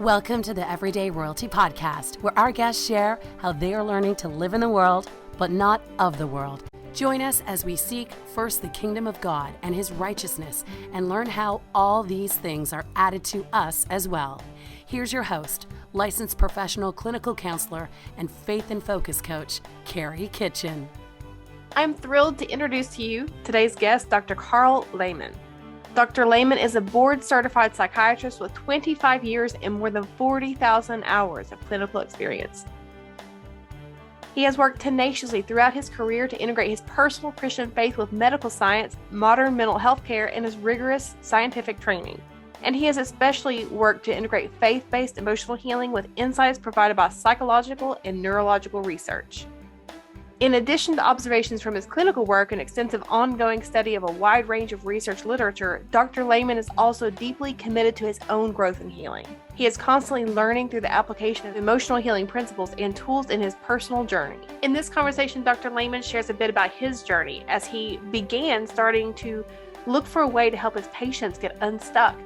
Welcome to the Everyday Royalty Podcast, where our guests share how they are learning to live in the world, but not of the world. Join us as we seek first the kingdom of God and His righteousness and learn how all these things are added to us as well. Here's your host, licensed professional clinical counselor and faith and focus coach, Carrie Kitchen. I'm thrilled to introduce to you today's guest, Dr. Karl Lehman. Dr. Lehman is a board-certified psychiatrist with 25 years and more than 40,000 hours of clinical experience. He has worked tenaciously throughout his career to integrate his personal Christian faith with medical science, modern mental health care, and his rigorous scientific training. And he has especially worked to integrate faith-based emotional healing with insights provided by psychological and neurological research. In addition to observations from his clinical work and extensive ongoing study of a wide range of research literature, Dr. Lehman is also deeply committed to his own growth and healing. He is constantly learning through the application of emotional healing principles and tools in his personal journey. In this conversation, Dr. Lehman shares a bit about his journey as he began starting to look for a way to help his patients get unstuck,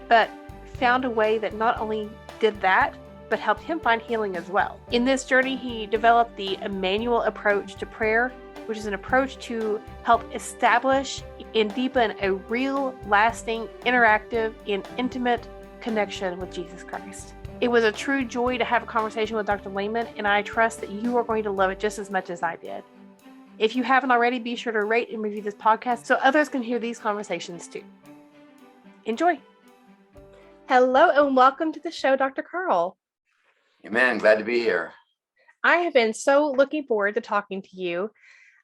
but found a way that not only did that, but helped him find healing as well. In this journey, he developed the Immanual Approach to prayer, which is an approach to help establish and deepen a real, lasting, interactive, and intimate connection with Jesus Christ. It was a true joy to have a conversation with Dr. Lehman, and I trust that you are going to love it just as much as I did. If you haven't already, be sure to rate and review this podcast so others can hear these conversations too. Enjoy. Hello, and welcome to the show, Dr. Karl. Amen. Glad to be here. I have been so looking forward to talking to you.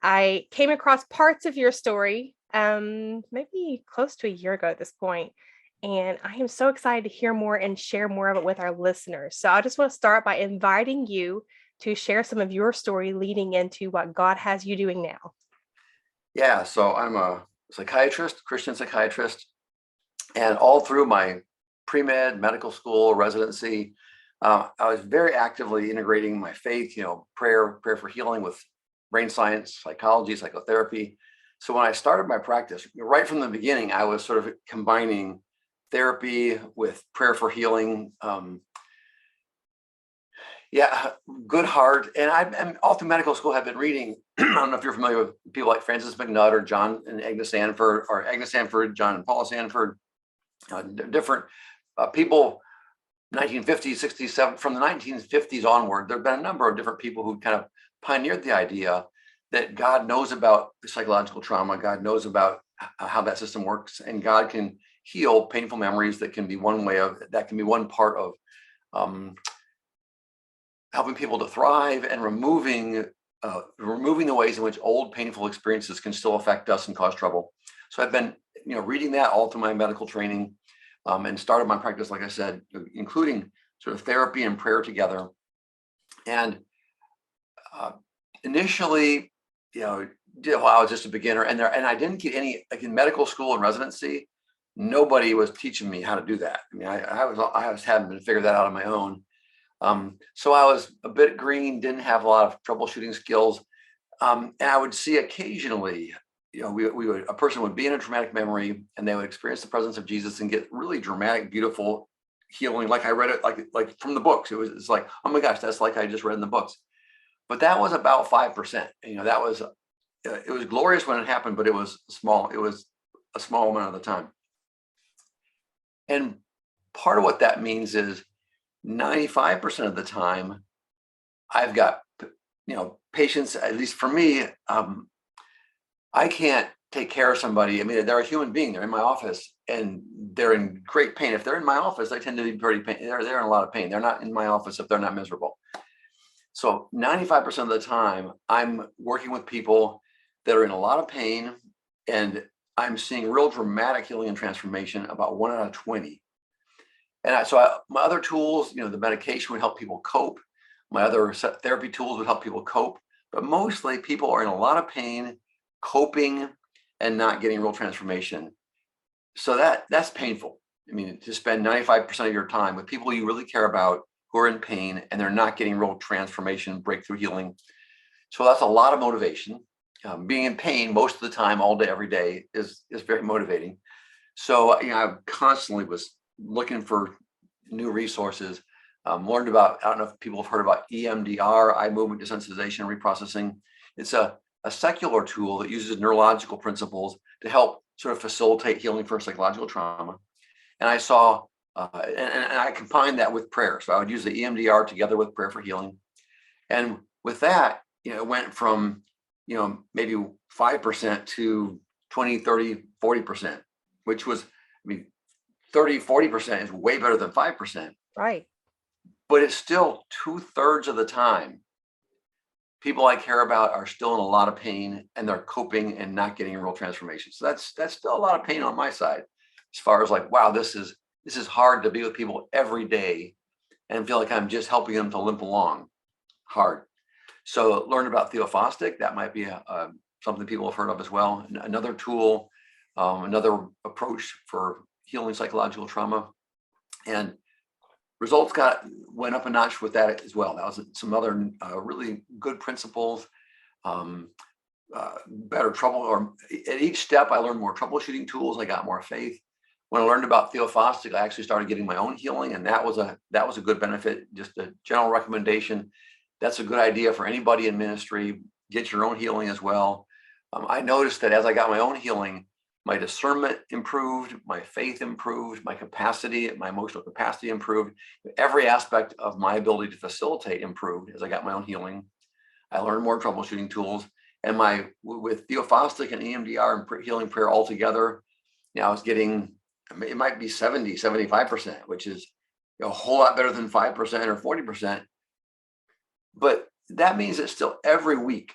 I came across parts of your story, maybe close to a year ago at this point, and I am so excited to hear more and share more of it with our listeners. So I just want to start by inviting you to share some of your story leading into what God has you doing now. Yeah, so I'm a psychiatrist, Christian psychiatrist, and all through my pre-med, medical school, residency, I was very actively integrating my faith, prayer for healing with brain science, psychology, psychotherapy. So when I started my practice, right from the beginning, I was sort of combining therapy with prayer for healing. Good heart. And I'm all through medical school, have been reading. I don't know if you're familiar with people like Francis McNutt or John and Agnes Sanford, or Agnes Sanford, John and Paula Sanford, different people. 1950s, 60s, 70s, from the 1950s onward, there have been a number of different people who kind of pioneered the idea that God knows about psychological trauma, God knows about how that system works, and God can heal painful memories. That can be one part of helping people to thrive and removing the ways in which old painful experiences can still affect us and cause trouble. So I've been reading that all through my medical training. And started my practice, like I said, including sort of therapy and prayer together. And initially, I was just a beginner, and I didn't get any, like in medical school and residency, nobody was teaching me how to do that. I mean, I was having to figure that out on my own. So I was a bit green, didn't have a lot of troubleshooting skills, and I would see occasionally. A person would be in a traumatic memory and they would experience the presence of Jesus and get really dramatic, beautiful healing. Like I read it, like from the books. It's like, oh my gosh, that's like I just read in the books. But that was about 5%. It was glorious when it happened, but it was small. It was a small amount of the time. And part of what that means is 95% of the time, I've got, patients, at least for me, I can't take care of somebody. I mean, they're a human being. They're in my office and they're in great pain. If they're in my office, they tend to be pretty pain. They're in a lot of pain. They're not in my office if they're not miserable. So 95% of the time, I'm working with people that are in a lot of pain, and I'm seeing real dramatic healing and transformation, about 1 out of 20. And my other tools, the medication would help people cope. My other therapy tools would help people cope. But mostly people are in a lot of pain, coping and not getting real transformation. So that's painful. I mean, to spend 95% of your time with people you really care about who are in pain and they're not getting real transformation, breakthrough healing. So that's a lot of motivation. Being in pain most of the time, all day, every day is very motivating. So I constantly was looking for new resources. Learned about, I don't know if people have heard about EMDR, eye movement desensitization and reprocessing. It's a secular tool that uses neurological principles to help sort of facilitate healing for psychological trauma. And I saw, and I combined that with prayer. So I would use the EMDR together with prayer for healing. And with that, it went from, maybe 5% to 20, 30, 40%, which was, 30, 40% is way better than 5%. Right. But it's still 2/3 of the time, people I care about are still in a lot of pain and they're coping and not getting a real transformation. So that's still a lot of pain on my side, as far as like, wow, this is hard to be with people every day and feel like I'm just helping them to limp along. Hard. So learn about Theophostic. That might be something people have heard of as well. Another tool, another approach for healing psychological trauma. And results went up a notch with that as well. That was some other really good principles, better trouble, or at each step I learned more troubleshooting tools. I got more faith. When I learned about Theophostic, I actually started getting my own healing, and that was a good benefit. Just a general recommendation. That's a good idea for anybody in ministry. Get your own healing as well. I noticed that as I got my own healing, my discernment improved, my faith improved, my emotional capacity improved. Every aspect of my ability to facilitate improved as I got my own healing. I learned more troubleshooting tools, and with Theophostic and EMDR and healing prayer all together, I was getting, it might be 70, 75%, which is a whole lot better than 5% or 40%. But that means that still every week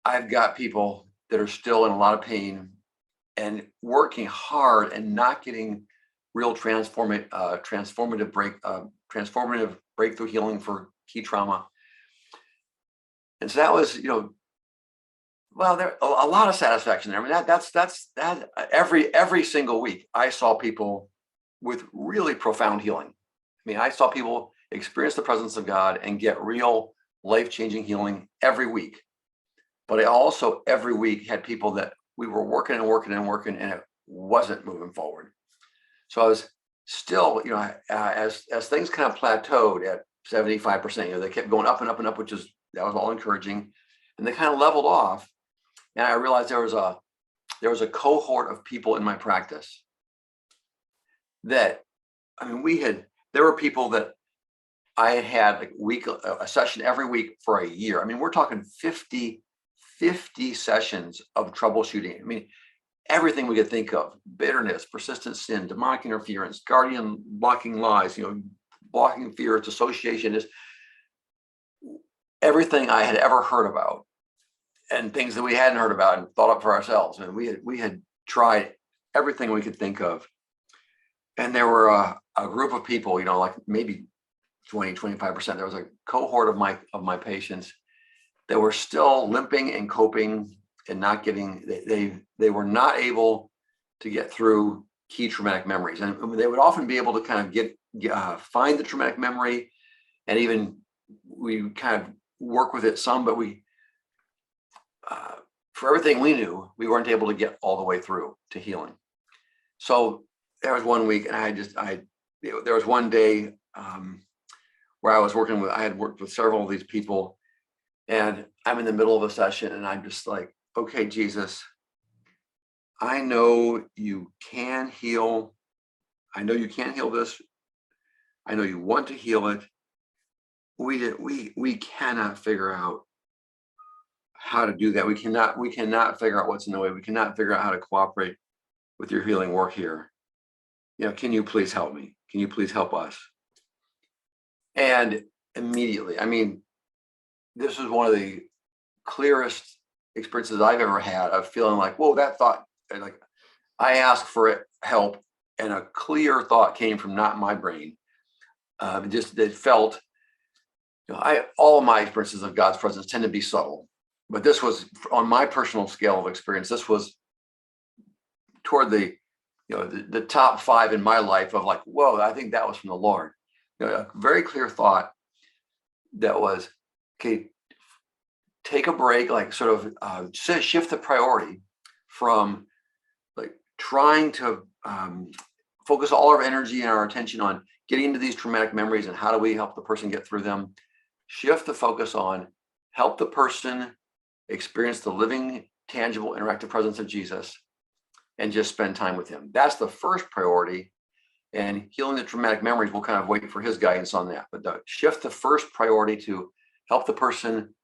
I've got people that are still in a lot of pain and working hard and not getting real transformative breakthrough healing for key trauma. And so that was, well, there a lot of satisfaction there. I mean, that's every single week I saw people with really profound healing. I mean, I saw people experience the presence of God and get real life-changing healing every week. But I also every week had people that we were working and it wasn't moving forward. So I was still, as things kind of plateaued at 75%, they kept going up and up and up, that was all encouraging. And they kind of leveled off. And I realized there was a cohort of people in my practice that, there were people that I had like a session every week for a year. We're talking 50 sessions of troubleshooting. Everything we could think of: bitterness, persistent sin, demonic interference, guardian blocking lies, blocking fear, dissociation, is everything I had ever heard about, and things that we hadn't heard about and thought up for ourselves. And we had tried everything we could think of. And there were a group of people, like maybe 20, 25%. There was a cohort of my patients that were still limping and coping and not getting, they were not able to get through key traumatic memories. And they would often be able to kind of find the traumatic memory, and even we kind of work with it some, but for everything we knew, we weren't able to get all the way through to healing. So there was one week, and there was one day where I had worked with several of these people, and I'm in the middle of a session, and I'm just like, okay, Jesus, I know you can heal. I know you can heal this. I know you want to heal it. We cannot figure out how to do that. We cannot figure out what's in the way. We cannot figure out how to cooperate with your healing work here. Can you please help me? Can you please help us? And immediately, this was one of the clearest experiences I've ever had of feeling like, whoa, that thought, like I asked for help and a clear thought came from not my brain. It felt, all of my experiences of God's presence tend to be subtle, but this was on my personal scale of experience. This was toward the top 5 in my life of like, whoa, I think that was from the Lord. A very clear thought that was, okay, take a break, like sort of shift the priority from like trying to focus all our energy and our attention on getting into these traumatic memories and how do we help the person get through them, shift the focus on help the person experience the living, tangible, interactive presence of Jesus and just spend time with him. That's the first priority. And healing the traumatic memories, we'll kind of wait for his guidance on that. But shift the first priority to help the person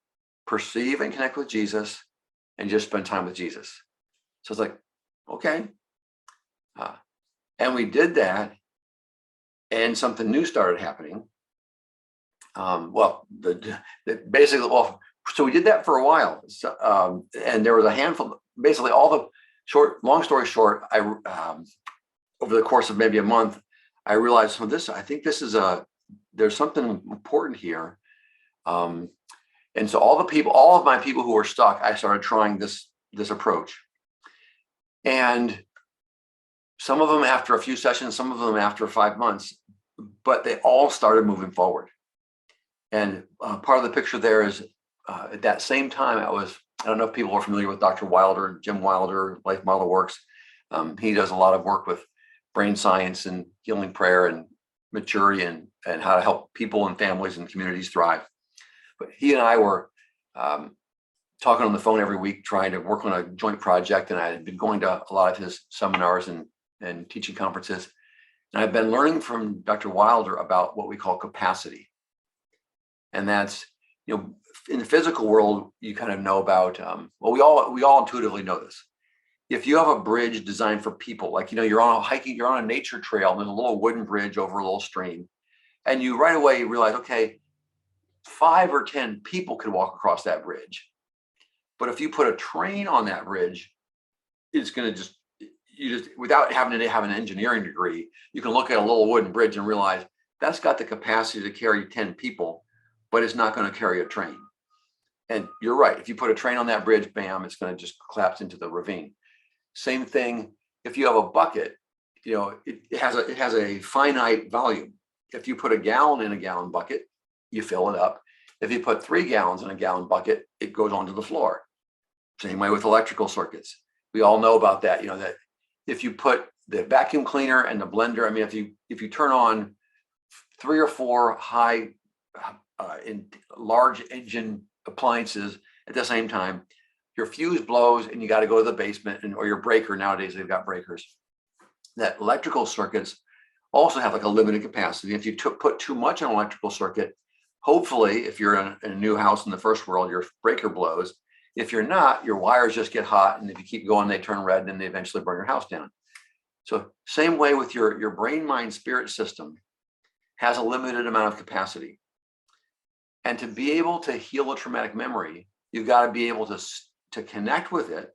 perceive and connect with Jesus and just spend time with Jesus. So it's like, okay. And we did that and something new started happening. So we did that for a while. And there was a handful, basically long story short, over the course of maybe a month, I realized, I think there's something important here. And so all of my people who were stuck, I started trying this approach. And some of them after a few sessions, some of them after 5 months, but they all started moving forward. And part of the picture there is at that same time, I don't know if people are familiar with Dr. Wilder, Jim Wilder, Life Model Works. He does a lot of work with brain science and healing prayer and maturity and how to help people and families and communities thrive. But he and I were talking on the phone every week, trying to work on a joint project. And I had been going to a lot of his seminars and teaching conferences. And I've been learning from Dr. Wilder about what we call capacity. And that's, in the physical world, you kind of know about, we all intuitively know this. If you have a bridge designed for people, like, you're on a nature trail, and there's a little wooden bridge over a little stream, and you right away realize, okay, 5 or 10 people could walk across that bridge. But if you put a train on that bridge, it's going to without having to have an engineering degree, you can look at a little wooden bridge and realize that's got the capacity to carry 10 people, but it's not going to carry a train. And you're right. If you put a train on that bridge, bam, it's going to just collapse into the ravine. Same thing. If you have a bucket, it has a finite volume. If you put a gallon in a gallon bucket, you fill it up. If you put 3 gallons in a gallon bucket, it goes onto the floor. Same way with electrical circuits. We all know about that. That if you put the vacuum cleaner and the blender, if you turn on 3 or 4 high in large engine appliances at the same time, your fuse blows and you got to go to the basement or your breaker. Nowadays they've got breakers. That electrical circuits also have like a limited capacity. If you put too much on an electrical circuit, hopefully if you're in a new house in the first world, your breaker blows. If you're not, your wires just get hot, and if you keep going, they turn red and they eventually burn your house down. So same way with your brain, mind, spirit system has a limited amount of capacity. And to be able to heal a traumatic memory, you've got to be able to connect with it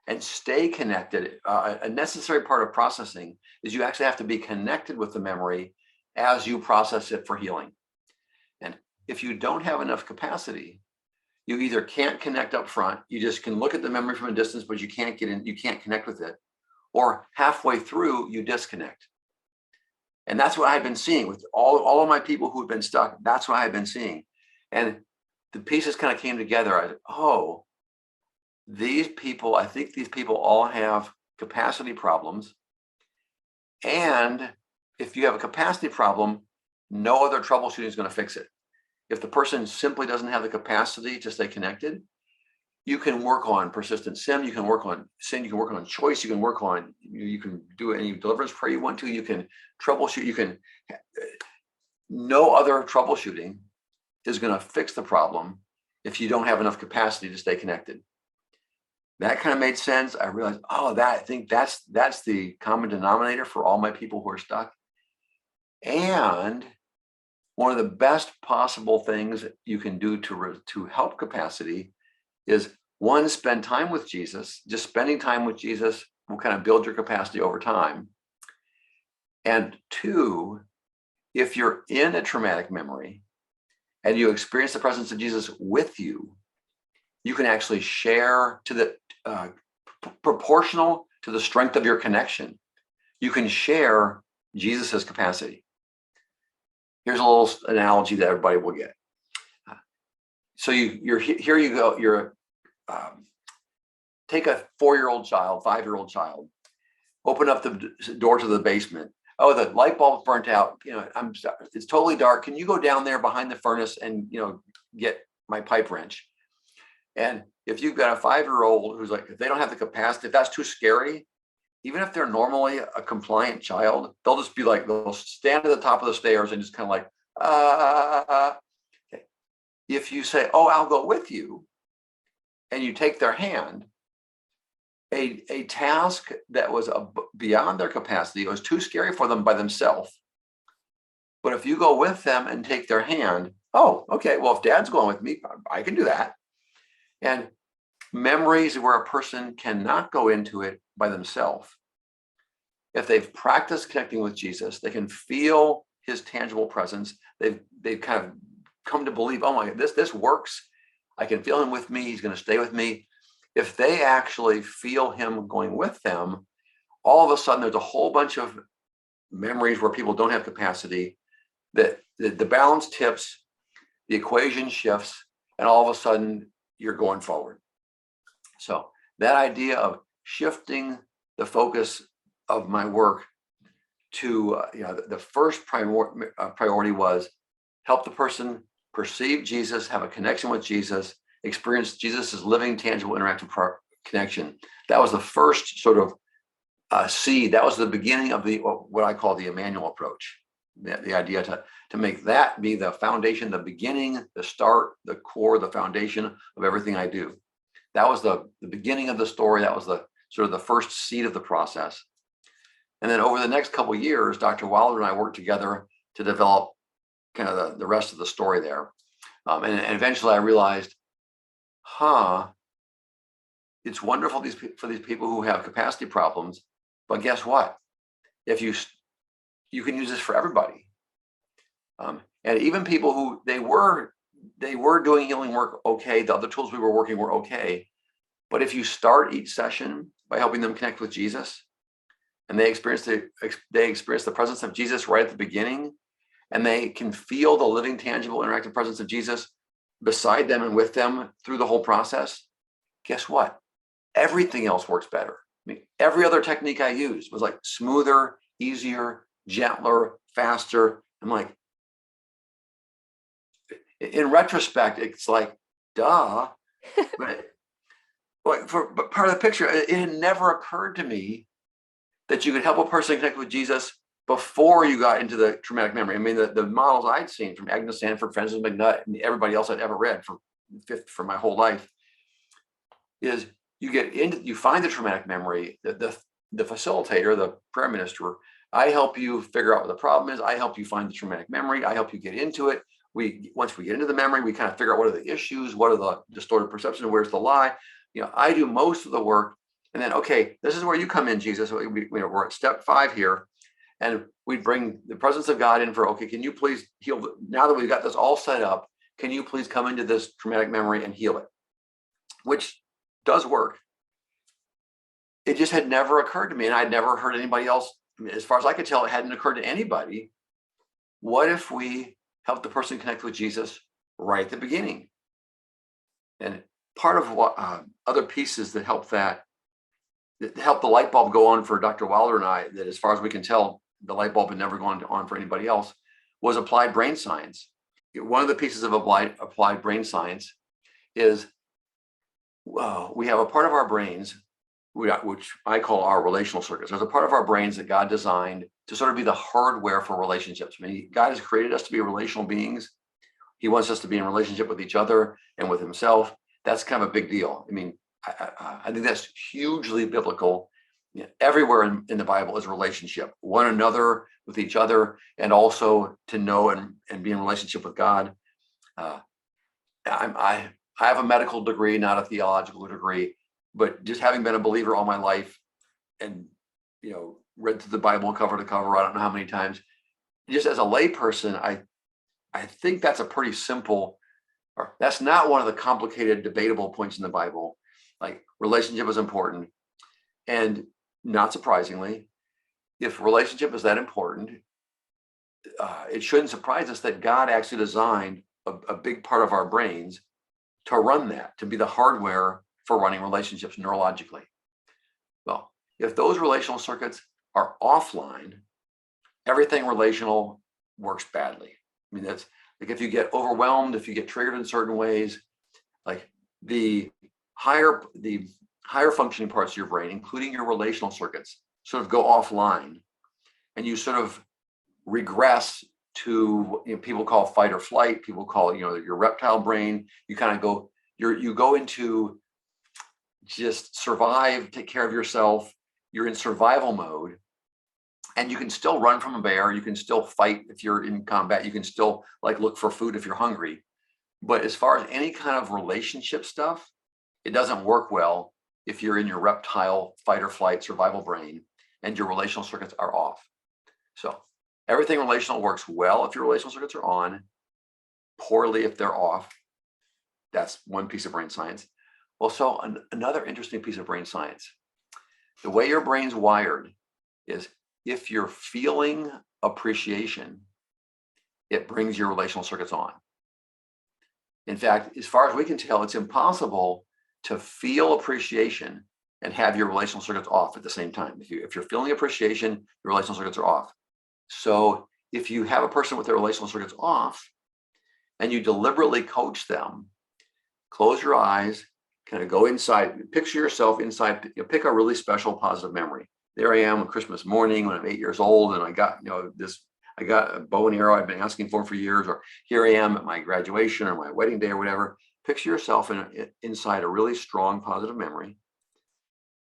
and stay connected. A necessary part of processing is you actually have to be connected with the memory as you process it for healing. And if you don't have enough capacity, you either can't connect up front, you just can look at the memory from a distance, but you can't connect with it, or halfway through you disconnect. And that's what I've been seeing with all of my people who have been stuck. That's what I've been seeing. And the pieces kind of came together. I said, I think these people all have capacity problems. And if you have a capacity problem, no other troubleshooting is going to fix it. If the person simply doesn't have the capacity to stay connected, you can work on persistent sin, you can work on sin, you can work on choice, you can do any deliverance prayer you want to, you can troubleshoot, no other troubleshooting is going to fix the problem if you don't have enough capacity to stay connected. That kind of made sense. I realized, I think that's the common denominator for all my people who are stuck. And one of the best possible things you can do to help capacity is, one, spend time with Jesus. Just spending time with Jesus will kind of build your capacity over time. And 2, if you're in a traumatic memory and you experience the presence of Jesus with you, you can actually share to the proportional to the strength of your connection. You can share Jesus's capacity. Here's a little analogy that everybody will get. So here you go. Take a 4-year-old child, 5-year-old child, open up the door to the basement. Oh, the light bulb's burnt out. It's totally dark. Can you go down there behind the furnace and, get my pipe wrench? And if you've got a 5-year-old who's like, if they don't have the capacity, if that's too scary, even if they're normally a compliant child, they'll just be like, they'll stand at the top of the stairs and just kind of like, Okay. If you say, oh, I'll go with you, and you take their hand, a task that was beyond their capacity, it was too scary for them by themselves. But if you go with them and take their hand, oh, okay, well, if dad's going with me, I can do that. And memories where a person cannot go into it by themselves. If they've practiced connecting with Jesus, they can feel his tangible presence. They've kind of come to believe, oh my God, this works. I can feel him with me. He's going to stay with me. If they actually feel him going with them, all of a sudden there's a whole bunch of memories where people don't have capacity, that the balance tips, the equation shifts, and all of a sudden you're going forward. So that idea of shifting the focus of my work to, the first priority was help the person perceive Jesus, have a connection with Jesus, experience Jesus's living, tangible, interactive connection. That was the first sort of seed. That was the beginning of what I call the Immanual approach. The idea to make that be the foundation, the beginning, the start, the core, the foundation of everything I do. That was the beginning of the story. That was the sort of the first seed of the process. And then over the next couple of years, Dr. Wilder and I worked together to develop kind of the rest of the story there. And eventually I realized, it's wonderful for these people who have capacity problems, but guess what? If you can use this for everybody. And even people who they were doing healing work okay, the other tools we were working were okay. But if you start each session by helping them connect with Jesus, and they experience the presence of Jesus right at the beginning, and they can feel the living, tangible, interactive presence of Jesus beside them and with them through the whole process, guess what? Everything else works better. I mean, every other technique I used was like smoother, easier, gentler, faster. I'm like, in retrospect, it's like, duh. But part of the picture, it had never occurred to me that you could help a person connect with Jesus before you got into the traumatic memory. I mean, the models I'd seen from Agnes Sanford, Francis McNutt, and everybody else I'd ever read for my whole life is you find the traumatic memory, the facilitator, the prayer minister. I help you figure out what the problem is. I help you find the traumatic memory. I help you get into it. Once we get into the memory, we kind of figure out what are the issues, what are the distorted perceptions, where's the lie. I do most of the work, and then, okay, this is where you come in, Jesus. We're at step 5 here, and we bring the presence of God in for, okay, can you please heal? Now that we've got this all set up, can you please come into this traumatic memory and heal it? Which does work. It just had never occurred to me, and I'd never heard anybody else. As far as I could tell, it hadn't occurred to anybody. What if we help the person connect with Jesus right at the beginning? And part of what other pieces that help the light bulb go on for Dr. Wilder and I, that as far as we can tell, the light bulb had never gone on for anybody else, was applied brain science. One of the pieces of applied brain science is we have a part of our brains, which I call our relational circuits. There's a part of our brains that God designed to sort of be the hardware for relationships. I mean, God has created us to be relational beings. He wants us to be in relationship with each other and with himself. That's kind of a big deal. I mean, I think that's hugely biblical. Everywhere in the Bible is relationship, one another, with each other, and also to know and be in relationship with God. I have a medical degree, not a theological degree, but just having been a believer all my life and, read through the Bible cover to cover, I don't know how many times, just as a layperson, I think that's a pretty simple, or that's not one of the complicated, debatable points in the Bible. Like, relationship is important. And not surprisingly, if relationship is that important, it shouldn't surprise us that God actually designed a big part of our brains to run that, to be the hardware for running relationships neurologically. Well, If those relational circuits are offline, everything relational works badly. I mean, that's like if you get overwhelmed, if you get triggered in certain ways, like the higher functioning parts of your brain, including your relational circuits, sort of go offline, and you sort of regress to, people call fight or flight. People call, your reptile brain. You kind of go, you go into just survive, take care of yourself. You're in survival mode. And you can still run from a bear. You can still fight if you're in combat. You can still look for food if you're hungry. But as far as any kind of relationship stuff, it doesn't work well if you're in your reptile fight or flight survival brain and your relational circuits are off. So everything relational works well if your relational circuits are on, poorly if they're off. That's one piece of brain science. Well, so another interesting piece of brain science, the way your brain's wired is if you're feeling appreciation, it brings your relational circuits on. In fact, as far as we can tell, it's impossible to feel appreciation and have your relational circuits off at the same time. If you're feeling appreciation, your relational circuits are off. So if you have a person with their relational circuits off and you deliberately coach them, close your eyes, kind of go inside, picture yourself inside, pick a really special positive memory. There I am on Christmas morning when I'm 8 years old, and I got a bow and arrow I've been asking for years, or here I am at my graduation or my wedding day or whatever. Picture yourself inside a really strong positive memory,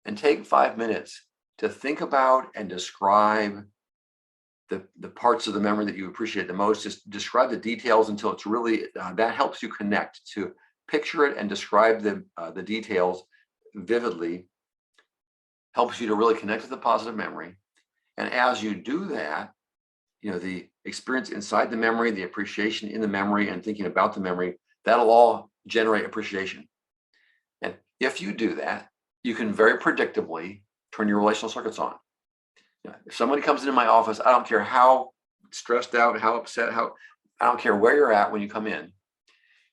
and take 5 minutes to think about and describe the parts of the memory that you appreciate the most. Just describe the details until it's really, that helps you connect to picture it and describe the details vividly, helps you to really connect to the positive memory. And as you do that, the experience inside the memory, the appreciation in the memory, and thinking about the memory, that'll all generate appreciation. And if you do that, you can very predictably turn your relational circuits on. If somebody comes into my office, I don't care how stressed out, how upset, I don't care where you're at when you come in.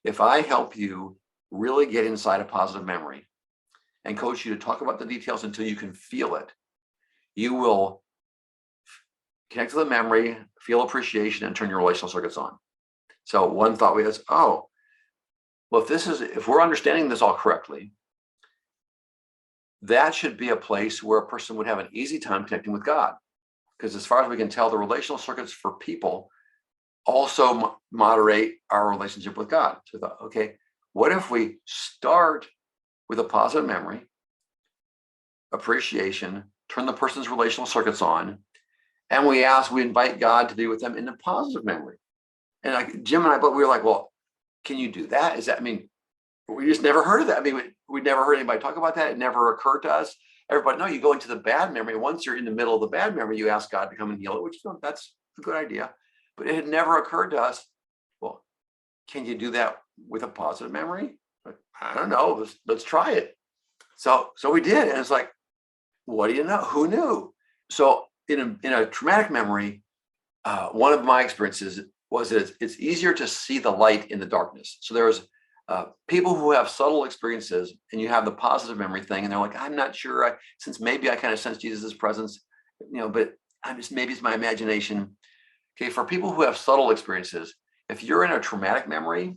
If I help you really get inside a positive memory and coach you to talk about the details until you can feel it, you will connect to the memory, feel appreciation, and turn your relational circuits on. So one thought is, well, if we're understanding this all correctly, that should be a place where a person would have an easy time connecting with God. Because as far as we can tell, the relational circuits for people also moderate our relationship with God. So I thought, okay, what if we start with a positive memory, appreciation, turn the person's relational circuits on, and we invite God to be with them in a positive memory. And Jim and I both, we were like, well, can you do that? We just never heard of that. We never heard anybody talk about that. It never occurred to us. Everybody, no, you go into the bad memory. Once you're in the middle of the bad memory, you ask God to come and heal it, which that's a good idea. But it had never occurred to us, well, can you do that with a positive memory? I don't know. Let's try it. So we did. And it's like, what do you know? Who knew? So in a traumatic memory, one of my experiences was that it's easier to see the light in the darkness. So there's people who have subtle experiences, and you have the positive memory thing, and they're like, I'm not sure, since maybe I kind of sense Jesus' presence, but maybe it's my imagination. Okay, for people who have subtle experiences, if you're in a traumatic memory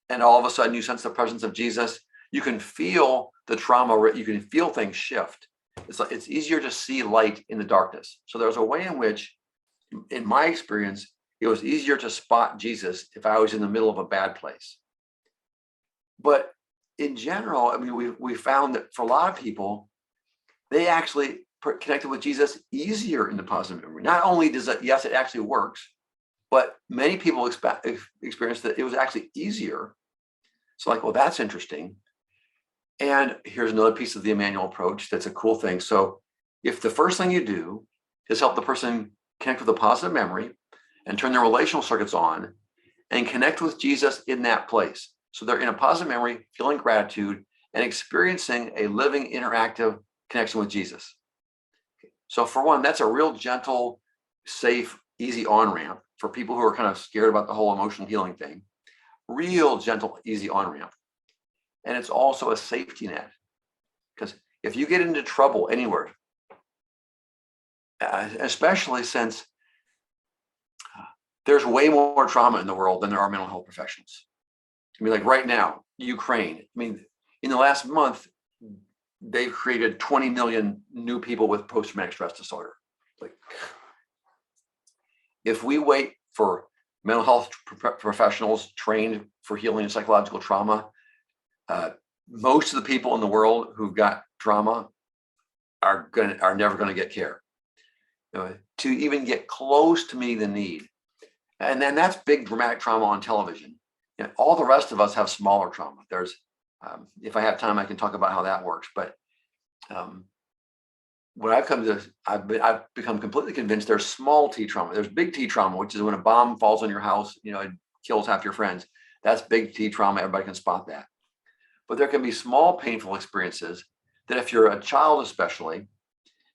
and all of a sudden you sense the presence of Jesus, you can feel the trauma, you can feel things shift. It's easier to see light in the darkness. So there's a way in which, in my experience, it was easier to spot Jesus if I was in the middle of a bad place. But in general, we found that for a lot of people, they actually connected with Jesus easier in the positive memory. Not only does it, yes, it actually works, but many people experienced that it was actually easier. So well, that's interesting. And here's another piece of the Immanual Approach that's a cool thing. So if the first thing you do is help the person connect with a positive memory and turn their relational circuits on and connect with Jesus in that place. So they're in a positive memory, feeling gratitude, and experiencing a living, interactive connection with Jesus. So for one, that's a real gentle, safe, easy on-ramp for people who are kind of scared about the whole emotional healing thing. Real gentle, easy on-ramp. And it's also a safety net. Because if you get into trouble anywhere, especially since there's way more trauma in the world than there are mental health professionals. I mean, like right now, Ukraine, I mean, in the last month, they've created 20 million new people with post-traumatic stress disorder. Like, if we wait for mental health professionals trained for healing and psychological trauma, most of the people in the world who've got trauma are never going to get care. To even get close to meeting the need. And then that's big dramatic trauma on television. All the rest of us have smaller trauma. There's, if I have time, I can talk about how that works. But what I've become completely convinced there's small T trauma. There's big T trauma, which is when a bomb falls on your house, it kills half your friends. That's big T trauma. Everybody can spot that. But there can be small painful experiences that if you're a child especially,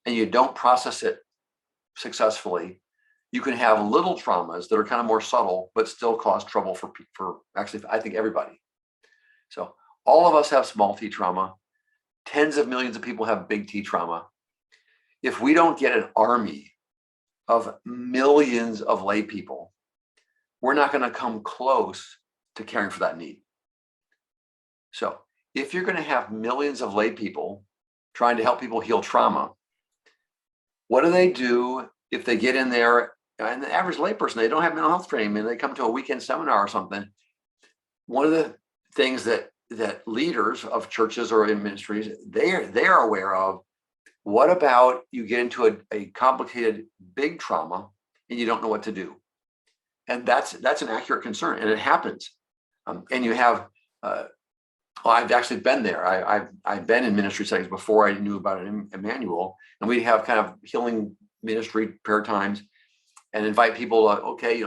and you don't process it successfully, you can have little traumas that are kind of more subtle, but still cause trouble for actually, I think, everybody. So all of us have small T trauma. Tens of millions of people have big T trauma. If we don't get an army of millions of lay people, we're not going to come close to caring for that need. So if you're going to have millions of lay people trying to help people heal trauma, what do they do if they get in there? And the average layperson, they don't have mental health training, and they come to a weekend seminar or something. One of the things that leaders of churches or in ministries, they're aware of, what about you get into a complicated big trauma and you don't know what to do? And that's an accurate concern, and it happens. And you have, I've actually been there. I've been in ministry settings before I knew about Immanuel, and we'd have kind of healing ministry prayer times and invite people,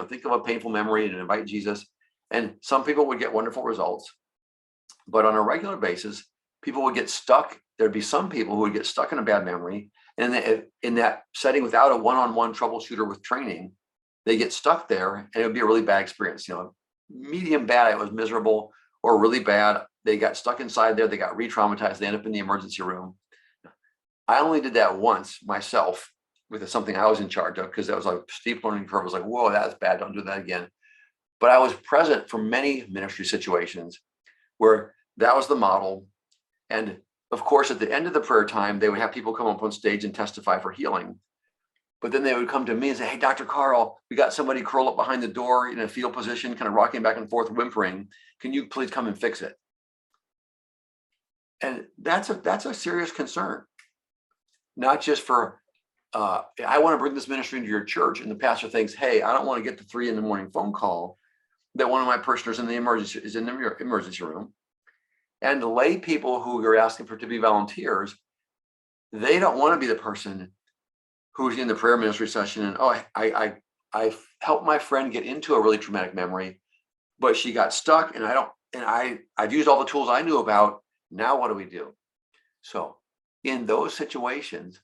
think of a painful memory and invite Jesus. And some people would get wonderful results. But on a regular basis, people would get stuck. There'd be some people who would get stuck in a bad memory. And in that setting, without a one-on-one troubleshooter with training, they get stuck there, and it would be a really bad experience. Medium bad, it was miserable, or really bad, they got stuck inside there, they got re-traumatized, they end up in the emergency room. I only did that once myself with something I was in charge of, because that was like a steep learning curve. I was like, whoa, that's bad, don't do that again. But I was present for many ministry situations where that was the model. And of course, at the end of the prayer time, they would have people come up on stage and testify for healing. But then they would come to me and say, hey, Dr. Karl, we got somebody curled up behind the door in a fetal position, kind of rocking back and forth, whimpering. Can you please come and fix it? And that's a serious concern. Not just for, I want to bring this ministry into your church, and the pastor thinks, hey, I don't want to get the 3 a.m. phone call that one of my parishioners is in the emergency room. And the lay people who you're asking for to be volunteers, they don't want to be the person who's in the prayer ministry session and, I helped my friend get into a really traumatic memory, but she got stuck, and I've used all the tools I knew about. Now what do we do? So in those situations,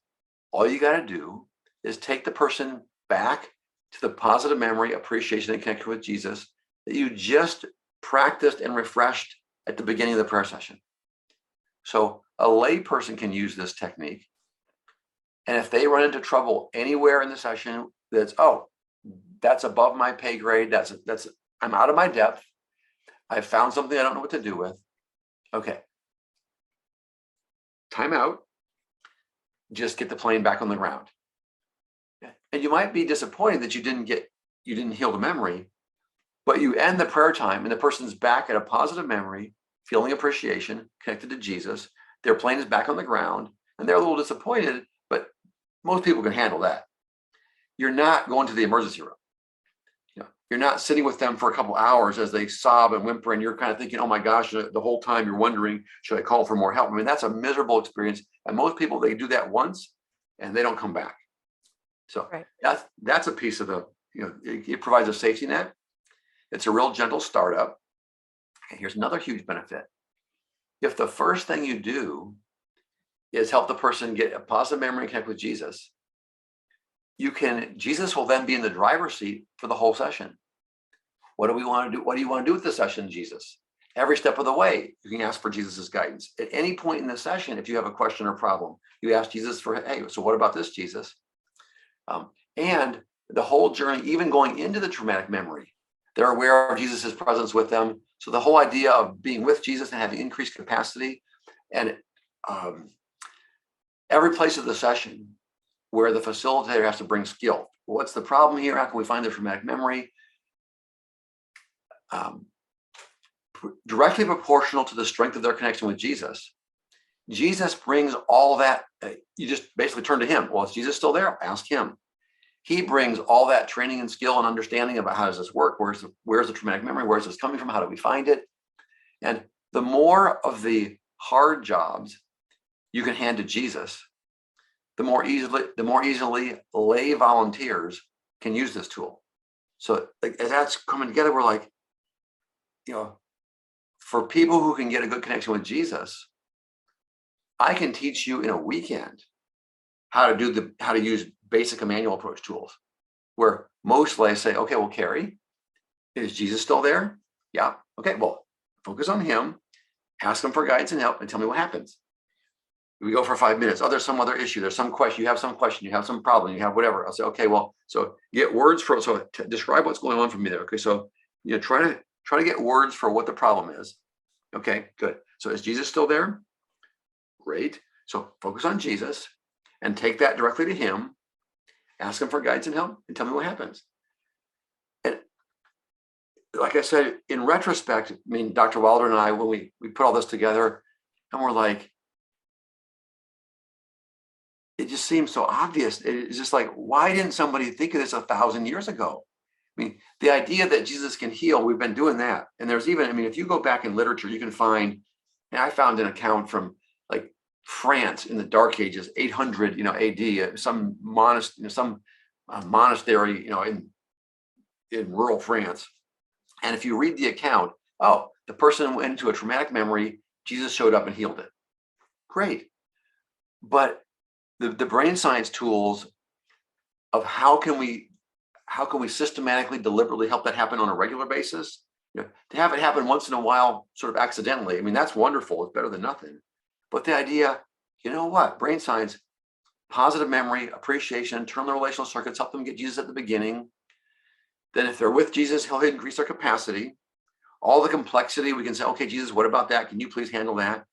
all you got to do is take the person back to the positive memory, appreciation, and connection with Jesus that you just practiced and refreshed at the beginning of the prayer session. So a lay person can use this technique. And if they run into trouble anywhere in the session, that's above my pay grade. I'm out of my depth. I found something I don't know what to do with. Okay. Time out. Just get the plane back on the ground. And you might be disappointed that you didn't heal the memory, but you end the prayer time and the person's back at a positive memory, feeling appreciation, connected to Jesus. Their plane is back on the ground, and they're a little disappointed, but most people can handle that. You're not going to the emergency room. You're not sitting with them for a couple hours as they sob and whimper, and you're kind of thinking, oh my gosh, the whole time you're wondering, should I call for more help? I mean, that's a miserable experience. And most people, they do that once and they don't come back. So right. That's a piece of it provides a safety net. It's a real gentle startup. And here's another huge benefit. If the first thing you do is help the person get a positive memory and connect with Jesus, Jesus will then be in the driver's seat for the whole session. What do we want to do? What do you want to do with the session, Jesus? Every step of the way, you can ask for Jesus's guidance. At any point in the session, if you have a question or problem, you ask Jesus for, hey, so what about this, Jesus? And the whole journey, even going into the traumatic memory, they're aware of Jesus' presence with them. So the whole idea of being with Jesus and having increased capacity, and every place of the session where the facilitator has to bring skill. What's the problem here? How can we find the traumatic memory? Directly proportional to the strength of their connection with Jesus. Jesus brings all that. You just basically turn to him. Well, is Jesus still there? Ask him. He brings all that training and skill and understanding about how does this work? Where's the traumatic memory? Where's this coming from? How do we find it? And the more of the hard jobs you can hand to Jesus, the more easily lay volunteers can use this tool. So as that's coming together, we're like, for people who can get a good connection with Jesus, I can teach you in a weekend how to use basic Immanual Approach tools, where mostly I say, okay, well, Carrie, is Jesus still there? Yeah. Okay, well, focus on him, ask him for guidance and help, and tell me what happens. We go for 5 minutes. Oh, there's some other issue. There's some question. You have some question. You have some problem. You have whatever. I'll say, okay, well, so get words for, describe what's going on for me there. Okay, so try to get words for what the problem is. Okay, good. So is Jesus still there? Great. So focus on Jesus and take that directly to him. Ask him for guidance and help, and tell me what happens. And like I said, in retrospect, I mean, Dr. Wilder and I, when we put all this together, and we're like, it just seems so obvious. It's just like, why didn't somebody think of this 1,000 years ago? I mean, the idea that Jesus can heal, we've been doing that. And there's even, I mean, if you go back in literature, you can find, and I found an account from like France in the Dark Ages, 800, AD, some monastery, in rural France. And if you read the account, the person went into a traumatic memory, Jesus showed up and healed it. Great. But the brain science tools of how can we systematically, deliberately help that happen on a regular basis, to have it happen once in a while, sort of accidentally. I mean, that's wonderful. It's better than nothing. But the idea, brain science, positive memory, appreciation, turn the relational circuits, help them get Jesus at the beginning. Then if they're with Jesus, he'll increase their capacity. All the complexity, we can say, okay, Jesus, what about that? Can you please handle that?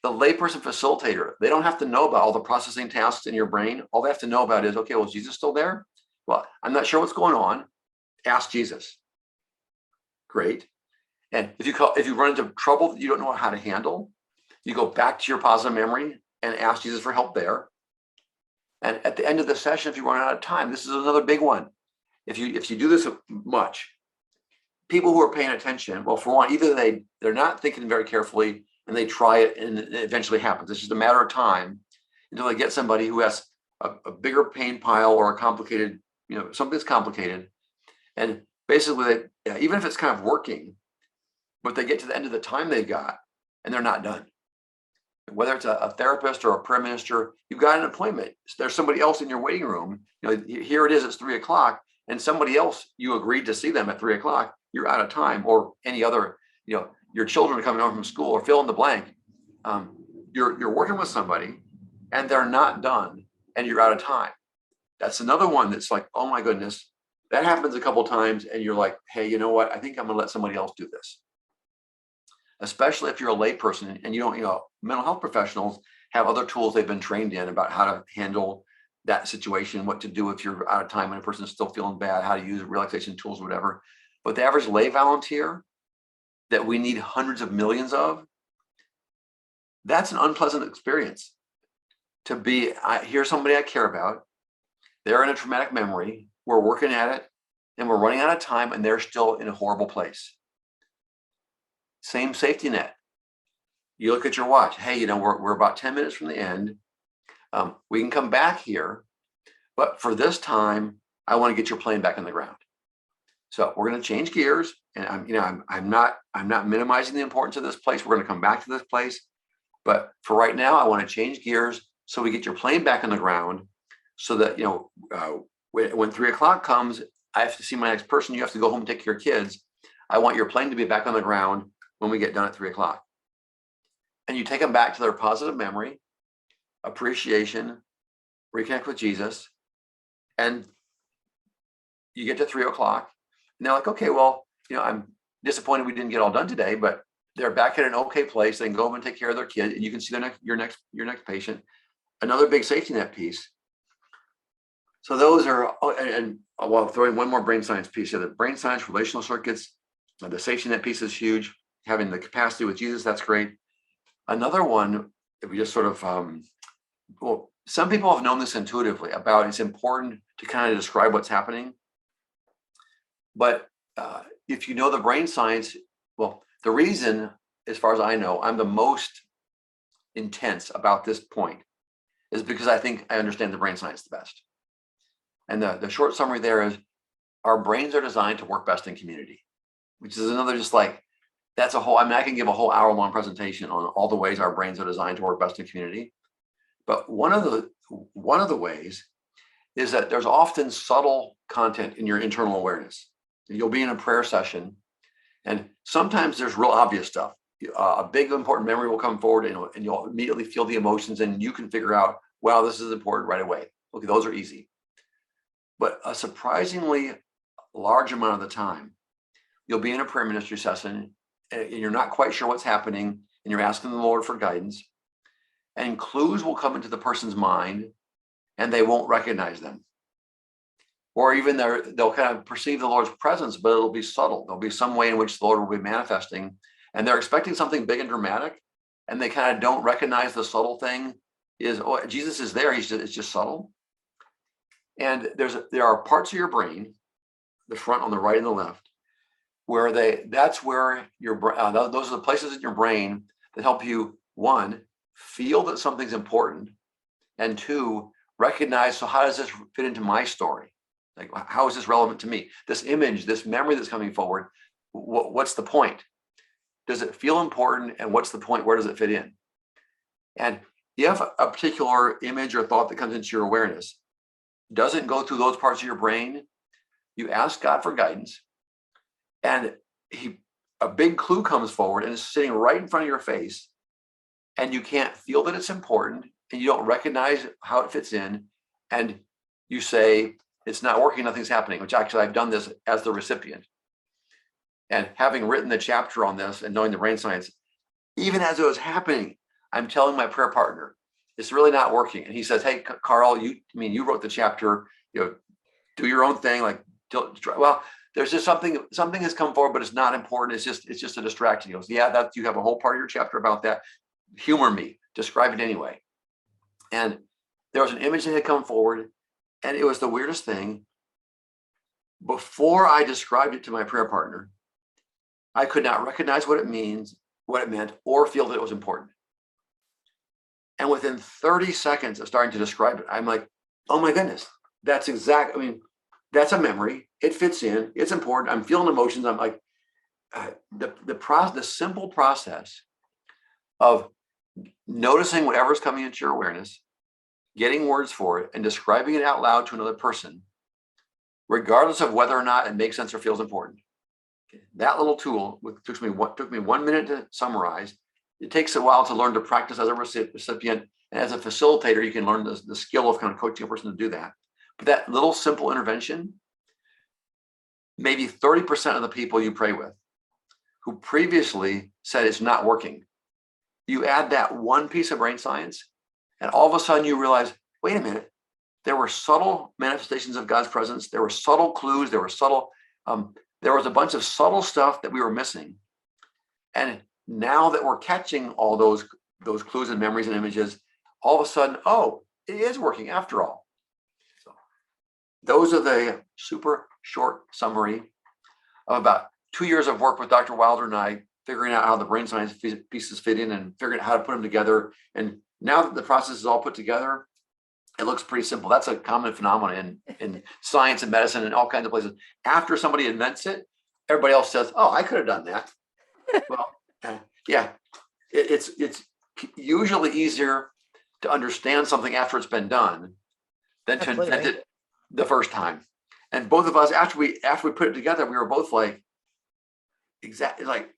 The layperson facilitator, they don't have to know about all the processing tasks in your brain. All they have to know about is, okay, well, is Jesus still there? Well, I'm not sure what's going on. Ask Jesus. Great. And if you run into trouble that you don't know how to handle, you go back to your positive memory and ask Jesus for help there. And at the end of the session, if you run out of time, this is another big one. If you do this much, people who are paying attention, well, for one, either they're not thinking very carefully and they try it and it eventually happens. It's just a matter of time until they get somebody who has a bigger pain pile or a complicated, something's complicated. And basically, even if it's kind of working, but they get to the end of the time they got and they're not done. Whether it's a therapist or a prayer minister, you've got an appointment. There's somebody else in your waiting room. Here it is, it's 3:00, and somebody else, you agreed to see them at 3:00. You're out of time, or any other, your children are coming home from school, or fill in the blank. You're working with somebody and they're not done and you're out of time. That's another one that's like, oh my goodness, that happens a couple of times. And you're like, hey, you know what? I think I'm going to let somebody else do this. Especially if you're a lay person and mental health professionals have other tools they've been trained in about how to handle that situation, what to do if you're out of time and a person's still feeling bad, how to use relaxation tools, whatever. But the average lay volunteer that we need hundreds of millions of, that's an unpleasant experience. To be, here's somebody I care about. They're in a traumatic memory. We're working at it and we're running out of time and they're still in a horrible place. Same safety net. You look at your watch. Hey, we're about 10 minutes from the end. We can come back here, but for this time, I want to get your plane back on the ground. So we're going to change gears, and I'm not minimizing the importance of this place. We're going to come back to this place, but for right now, I want to change gears so we get your plane back on the ground, so that when 3:00 comes, I have to see my next person. You have to go home and take care of your kids. I want your plane to be back on the ground when we get done at 3:00. And you take them back to their positive memory, appreciation, reconnect with Jesus, And you get to 3:00 and they're like, okay, well, I'm disappointed we didn't get all done today, but they're back at an okay place. They can go home and take care of their kid, and you can see your next patient. Another big safety net piece. So those are, and I'll throw in one more brain science piece. The brain science, relational circuits, the safety net piece is huge. Having the capacity with Jesus, that's great. Another one, if we just sort of, well, some people have known this intuitively about it's important to kind of describe what's happening. But if you know the brain science, well, the reason, as far as I know, I'm the most intense about this point is because I think I understand the brain science the best. And the short summary there is our brains are designed to work best in community, which is another just like, that's a whole, I mean, I can give a whole hour-long presentation on all the ways our brains are designed to work best in community. But one of the ways is that there's often subtle content in your internal awareness. You'll be in a prayer session, and sometimes there's real obvious stuff. A big important memory will come forward, and you'll immediately feel the emotions, and you can figure out, wow, this is important right away. Okay, those are easy. But a surprisingly large amount of the time, you'll be in a prayer ministry session, and you're not quite sure what's happening, and you're asking the Lord for guidance, and clues will come into the person's mind, and they won't recognize them. Or even they'll kind of perceive the Lord's presence, but it'll be subtle. There'll be some way in which the Lord will be manifesting, and they're expecting something big and dramatic, and they kind of don't recognize the subtle thing is, oh, Jesus is there. It's just subtle. And there are parts of your brain, the front on the right and the left, where those are the places in your brain that help you, one, feel that something's important, and two, recognize, so how does this fit into my story? Like, how is this relevant to me? This image, this memory that's coming forward, what's the point? Does it feel important? And what's the point? Where does it fit in? And if a particular image or thought that comes into your awareness doesn't go through those parts of your brain, you ask God for guidance, and a big clue comes forward and it's sitting right in front of your face, and you can't feel that it's important, and you don't recognize how it fits in, and you say, it's not working, nothing's happening, which actually I've done this as the recipient. And having written the chapter on this and knowing the brain science, even as it was happening, I'm telling my prayer partner, it's really not working. And he says, hey, Karl, you wrote the chapter, do your own thing. Like, well, there's just something has come forward, but it's not important. It's just a distraction. He goes, yeah, you have a whole part of your chapter about that. Humor me, describe it anyway. And there was an image that had come forward, and it was the weirdest thing. Before I described it to my prayer partner, I could not recognize what it meant, or feel that it was important. And within 30 seconds of starting to describe it, I'm like, oh my goodness, that's a memory. It fits in. It's important. I'm feeling emotions. I'm like, the simple process of noticing whatever's coming into your awareness, getting words for it, and describing it out loud to another person, regardless of whether or not it makes sense or feels important. That little tool took me 1 minute to summarize. It takes a while to learn to practice as a recipient, and as a facilitator, you can learn the skill of kind of coaching a person to do that. But that little simple intervention, maybe 30% of the people you pray with who previously said it's not working, you add that one piece of brain science, and all of a sudden you realize, wait a minute, there were subtle manifestations of God's presence. There were subtle clues. There was a bunch of subtle stuff that we were missing. And now that we're catching all those clues and memories and images, all of a sudden, oh, it is working after all. So those are the super short summary of about 2 years of work with Dr. Wilder and I, figuring out how the brain science pieces fit in and figuring out how to put them together. And now that the process is all put together, it looks pretty simple. That's a common phenomenon in science and medicine and all kinds of places. After somebody invents it, everybody else says, oh, I could have done that. Well, yeah, it's usually easier to understand something after it's been done than to invent it the first time. And both of us, after we put it together, we were both like, exactly like,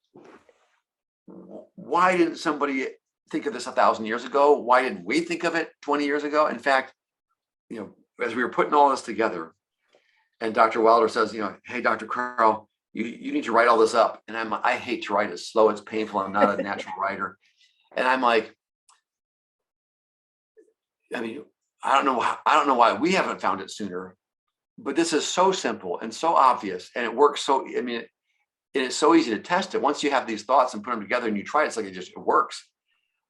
why didn't somebody think of this 1,000 years ago? Why didn't we think of it 20 years ago? In fact, as we were putting all this together, and Dr. Wilder says, hey, Dr. Karl, you need to write all this up. And I hate to write. It's slow. It's painful. I'm not a natural writer. And I'm like, I don't know why we haven't found it sooner, but this is so simple and so obvious, and it works. It is so easy to test it. Once you have these thoughts and put them together and you try it, it's like it works.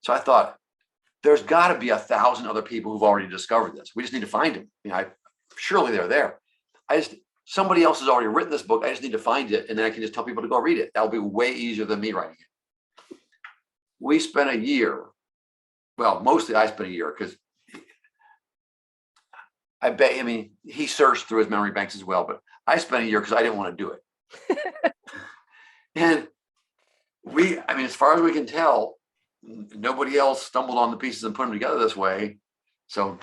So I thought, there's got to be 1,000 other people who've already discovered this. We just need to find them. Surely they're there. Somebody else has already written this book. I just need to find it, and then I can just tell people to go read it. That'll be way easier than me writing it. We spent a year. Well, mostly I spent a year, because he searched through his memory banks as well, but I spent a year because I didn't want to do it. And as far as we can tell, nobody else stumbled on the pieces and put them together this way. So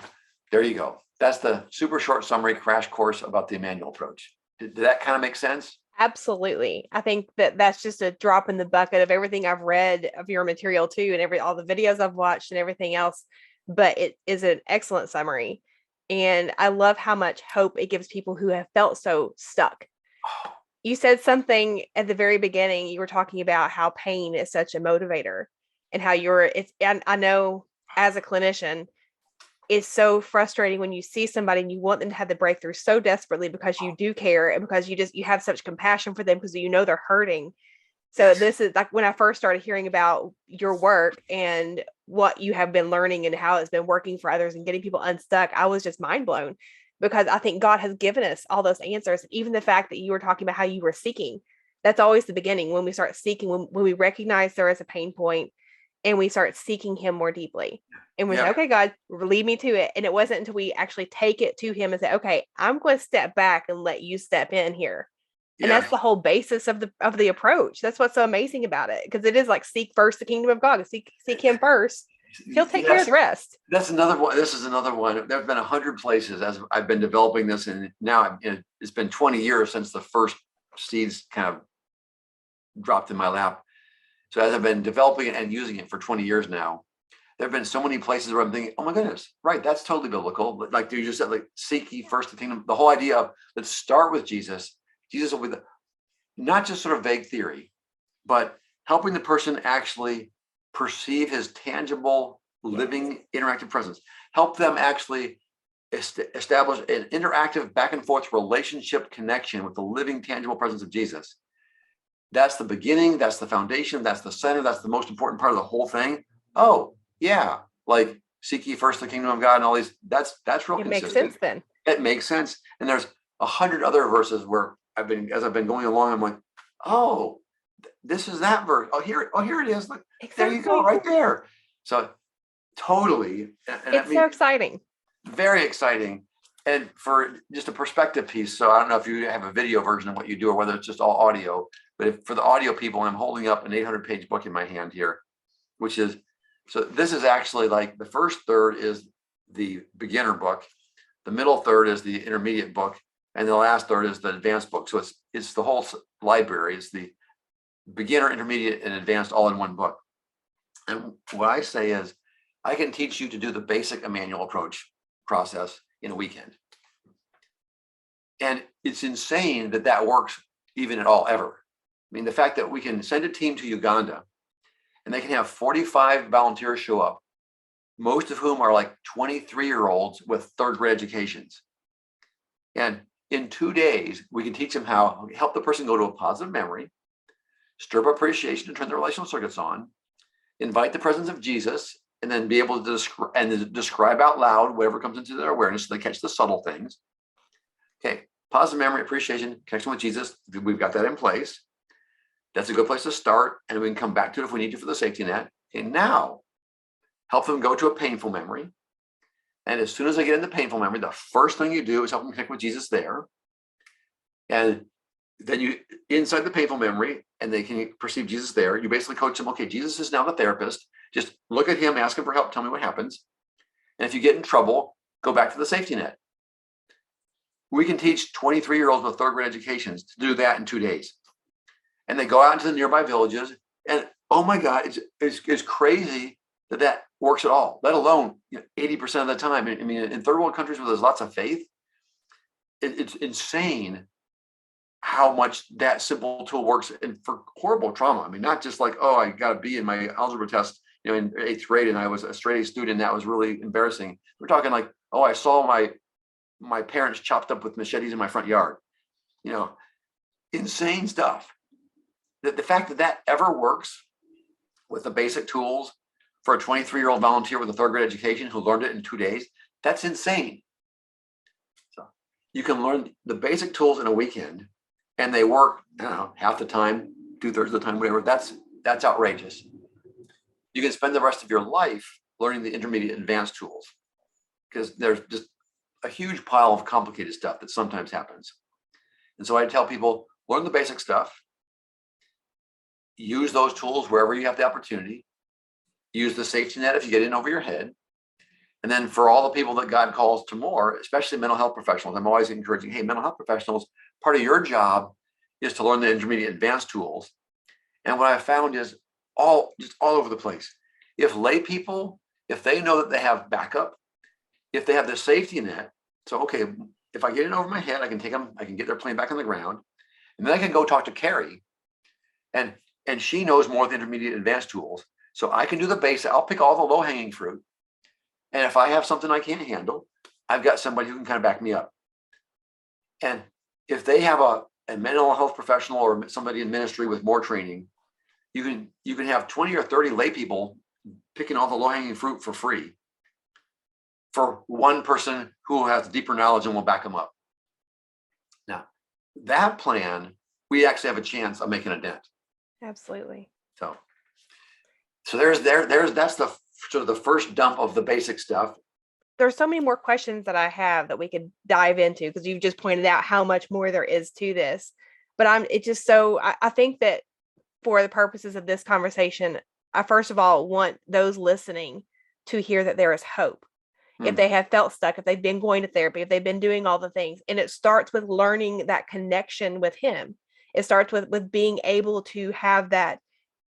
there you go. That's the super short summary crash course about the Immanual Approach. Did that kind of make sense? Absolutely. I think that's just a drop in the bucket of everything I've read of your material too, and all the videos I've watched and everything else. But it is an excellent summary. And I love how much hope it gives people who have felt so stuck. You said something at the very beginning. You were talking about how pain is such a motivator, and how and I know as a clinician, it's so frustrating when you see somebody and you want them to have the breakthrough so desperately because you do care, and because you have such compassion for them because they're hurting. So this is like when I first started hearing about your work and what you have been learning and how it's been working for others and getting people unstuck, I was just mind blown, because I think God has given us all those answers. Even the fact that you were talking about how you were seeking, that's always the beginning. When we start seeking, when we recognize there is a pain point, and we start seeking him more deeply, and we say, okay, God, lead me to it. And it wasn't until we actually take it to him and say, okay, I'm going to step back and let you step in here. And that's the whole basis of the approach. That's what's so amazing about it, because it is like, seek first the kingdom of God. Seek him first. He'll take care of the rest. That's another one. This is another one. There have been 100 places as I've been developing this, and now it's been 20 years since the first seeds kind of dropped in my lap. So as I've been developing it and using it for 20 years now, there have been so many places where I'm thinking, oh my goodness, right, that's totally biblical. Like you just said, like, seek ye first the kingdom. The whole idea of, let's start with Jesus. Jesus will be not just sort of vague theory, but helping the person actually perceive his tangible, living, interactive presence. Help them actually establish an interactive back and forth relationship connection with the living, tangible presence of Jesus. That's the beginning. That's the foundation. That's the center. That's the most important part of the whole thing. Oh, yeah. Like, seek ye first the kingdom of God and all these. That's real consistent. It makes sense then. It makes sense. And there's 100 other verses where as I've been going along, I'm like, oh, this is that verse. Oh, here it is. Look, exactly. There you go, right there. So totally. It's so exciting. Very exciting. And for just a perspective piece, so I don't know if you have a video version of what you do or whether it's just all audio, but for the audio people, I'm holding up an 800-page book in my hand here, so this is actually like the first third is the beginner book, the middle third is the intermediate book, and the last third is the advanced book. So it's the whole library. It's the beginner, intermediate, and advanced all in one book. And what I say is, I can teach you to do the basic Immanuel Approach process in a weekend. And it's insane that works even at all ever. I mean, the fact that we can send a team to Uganda and they can have 45 volunteers show up, most of whom are like 23-year-olds with third-grade educations. And in 2 days, we can teach them how to help the person go to a positive memory, stir up appreciation and turn the relational circuits on, invite the presence of Jesus, and then be able to describe out loud whatever comes into their awareness so they catch the subtle things. Okay, positive memory, appreciation, connection with Jesus, we've got that in place. That's a good place to start, and we can come back to it if we need to for the safety net. Okay, now, help them go to a painful memory. And as soon as they get in the painful memory, the first thing you do is help them connect with Jesus there. And then you, inside the painful memory, and they can perceive Jesus there, you basically coach them, okay, Jesus is now the therapist. Just look at him, ask him for help, tell me what happens. And if you get in trouble, go back to the safety net. We can teach 23-year-olds with third-grade educations to do that in 2 days. And they go out into the nearby villages, and oh my God, it's crazy that works at all, let alone 80% of the time. I mean, in third world countries where there's lots of faith, it's insane how much that simple tool works. And for horrible trauma, I mean, not just like, oh, I got a B in my algebra test, in 8th grade, and I was a straight A student. That was really embarrassing. We're talking like, oh, I saw my parents chopped up with machetes in my front yard. Insane stuff. The fact that that ever works with the basic tools for a 23-year-old volunteer with a 3rd grade education who learned it in 2 days, that's insane. So you can learn the basic tools in a weekend, and they work, half the time, 2/3 of the time, whatever. That's outrageous. You can spend the rest of your life learning the intermediate advanced tools, because there's just a huge pile of complicated stuff that sometimes happens. And so I tell people, learn the basic stuff, use those tools wherever you have the opportunity, use the safety net if you get in over your head. And then for all the people that God calls to more, especially mental health professionals, I'm always encouraging, hey, mental health professionals, part of your job is to learn the intermediate advanced tools. And what I found is all over the place. If lay people, if they know that they have backup, if they have the safety net, so, okay, if I get in over my head, I can take them, I can get their plane back on the ground, and then I can go talk to Carrie, and she knows more of the intermediate advanced tools. So I can do the basic, I'll pick all the low hanging fruit. And if I have something I can't handle, I've got somebody who can kind of back me up. And if they have a mental health professional or somebody in ministry with more training, you can have 20 or 30 lay people picking all the low hanging fruit for free for one person who has deeper knowledge and will back them up. Now, that plan, we actually have a chance of making a dent. Absolutely. So that's the sort of the first dump of the basic stuff. There's so many more questions that I have that we could dive into, because you've just pointed out how much more there is to this. But I think that for the purposes of this conversation, I first of all want those listening to hear that there is hope. If they have felt stuck, if they've been going to therapy, if they've been doing all the things, and it starts with learning that connection with him. It starts with being able to have that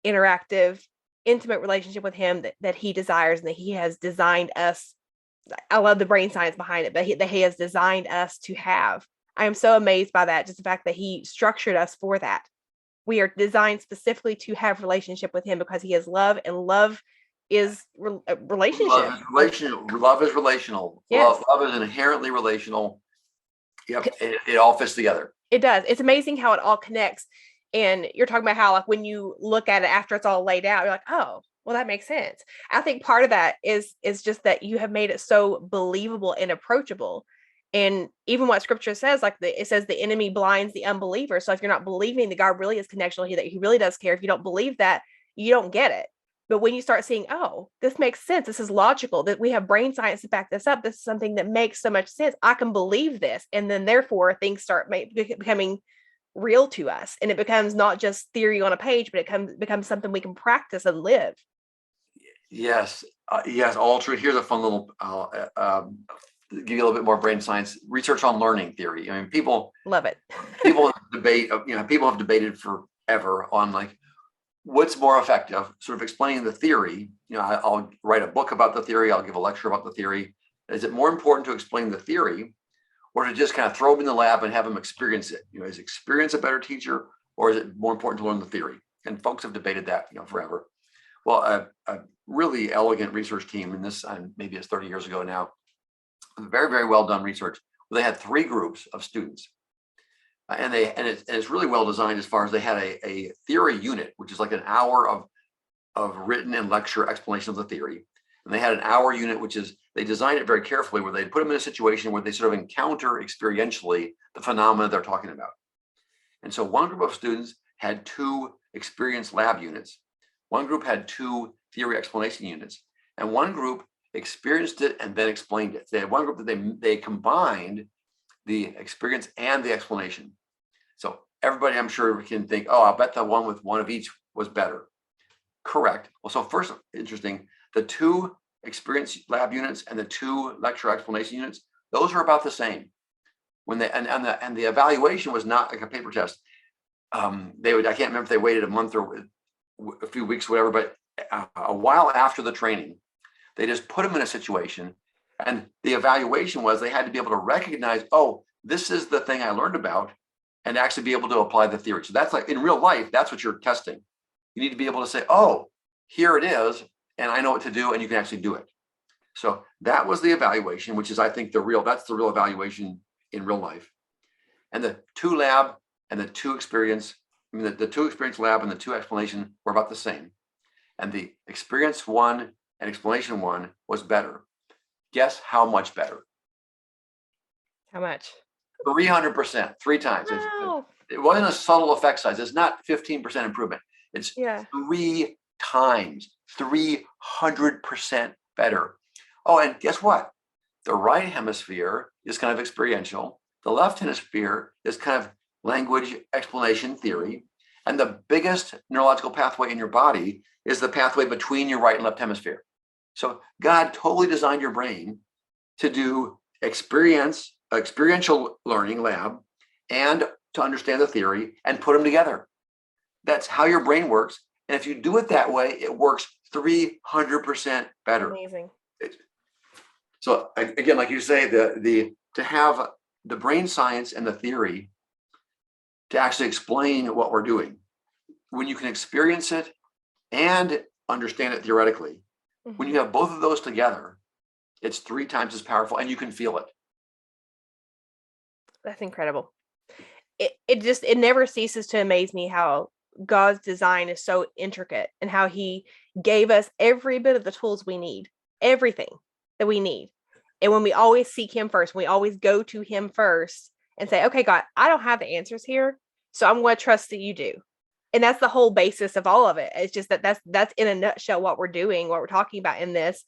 interactive, intimate relationship with him that he desires and that he has designed us. I love the brain science behind it, but that he has designed us to have. I am so amazed by that, just the fact that he structured us for that. We are designed specifically to have relationship with him because he is love, and love is relationship. Love is relational. Yes. Love is inherently relational. Yep. It all fits together. It does. It's amazing how it all connects. And you're talking about how, like, when you look at it after it's all laid out, you're like, oh, well, that makes sense. I think part of that is just that you have made it so believable and approachable. And even what scripture says, it says the enemy blinds the unbeliever. So if you're not believing that God really is connectional, that he really does care, if you don't believe that, you don't get it. But when you start seeing, oh, this makes sense, this is logical, that we have brain science to back this up, this is something that makes so much sense, I can believe this. And then therefore things start becoming real to us. And it becomes not just theory on a page, but it becomes something we can practice and live. Yes. Yes. All true. Here's a fun little, give you a little bit more brain science research on learning theory. I mean, people love it. People have debated forever on like, what's more effective, sort of explaining the theory. I'll write a book about the theory. I'll give a lecture about the theory. Is it more important to explain the theory, or to just kind of throw them in the lab and have them experience it? Is experience a better teacher, or is it more important to learn the theory? And folks have debated that, forever. Well, a really elegant research team, and this maybe it's 30 years ago now, very, very well done research. They had 3 groups of students. And it's really well designed as far as they had a theory unit, which is like an hour of written and lecture explanation of the theory. And they had an hour unit, which is, they designed it very carefully, where they put them in a situation where they sort of encounter experientially the phenomena they're talking about. And so one group of students had 2 experience lab units. One group had 2 theory explanation units. And one group experienced it and then explained it. They had one group that they combined the experience and the explanation. So everybody, I'm sure, can think, oh, I'll bet the one with one of each was better. Correct. Well, so first, interesting, the 2 experience lab units and the 2 lecture explanation units, those are about the same. When they and the evaluation was not like a paper test. I can't remember if they waited a month or a few weeks, or whatever, but a while after the training, they just put them in a situation, and the evaluation was they had to be able to recognize, oh, this is the thing I learned about, and actually be able to apply the theory. So that's like in real life, that's what you're testing. You need to be able to say, oh, here it is, and I know what to do, and you can actually do it. So that was the evaluation, which is, I think, that's the real evaluation in real life. And the 2 lab and the 2 experience, the 2 experience lab and the 2 explanation were about the same. And the experience 1 and explanation 1 was better. Guess how much better? How much? 300%, 3 times. Wow. It wasn't a subtle effect size. It's not 15% improvement. It's 3 times, 300% better. Oh, and guess what? The right hemisphere is kind of experiential. The left hemisphere is kind of language, explanation, theory. And the biggest neurological pathway in your body is the pathway between your right and left hemisphere. So God totally designed your brain to do experiential learning lab and to understand the theory and put them together. That's how your brain works. And if you do it that way, it works 300% better. Amazing. So again, like you say, to have the brain science and the theory to actually explain what we're doing, when you can experience it and understand it theoretically, when you have both of those together, it's 3 times as powerful, and you can feel it. That's incredible. It never ceases to amaze me how God's design is so intricate, and how he gave us every bit of the tools we need, everything that we need. And when we always seek him first, we always go to him first and say, okay, God, I don't have the answers here, so I'm going to trust that you do. And that's the whole basis of all of it. It's just that's in a nutshell what we're doing, what we're talking about in this,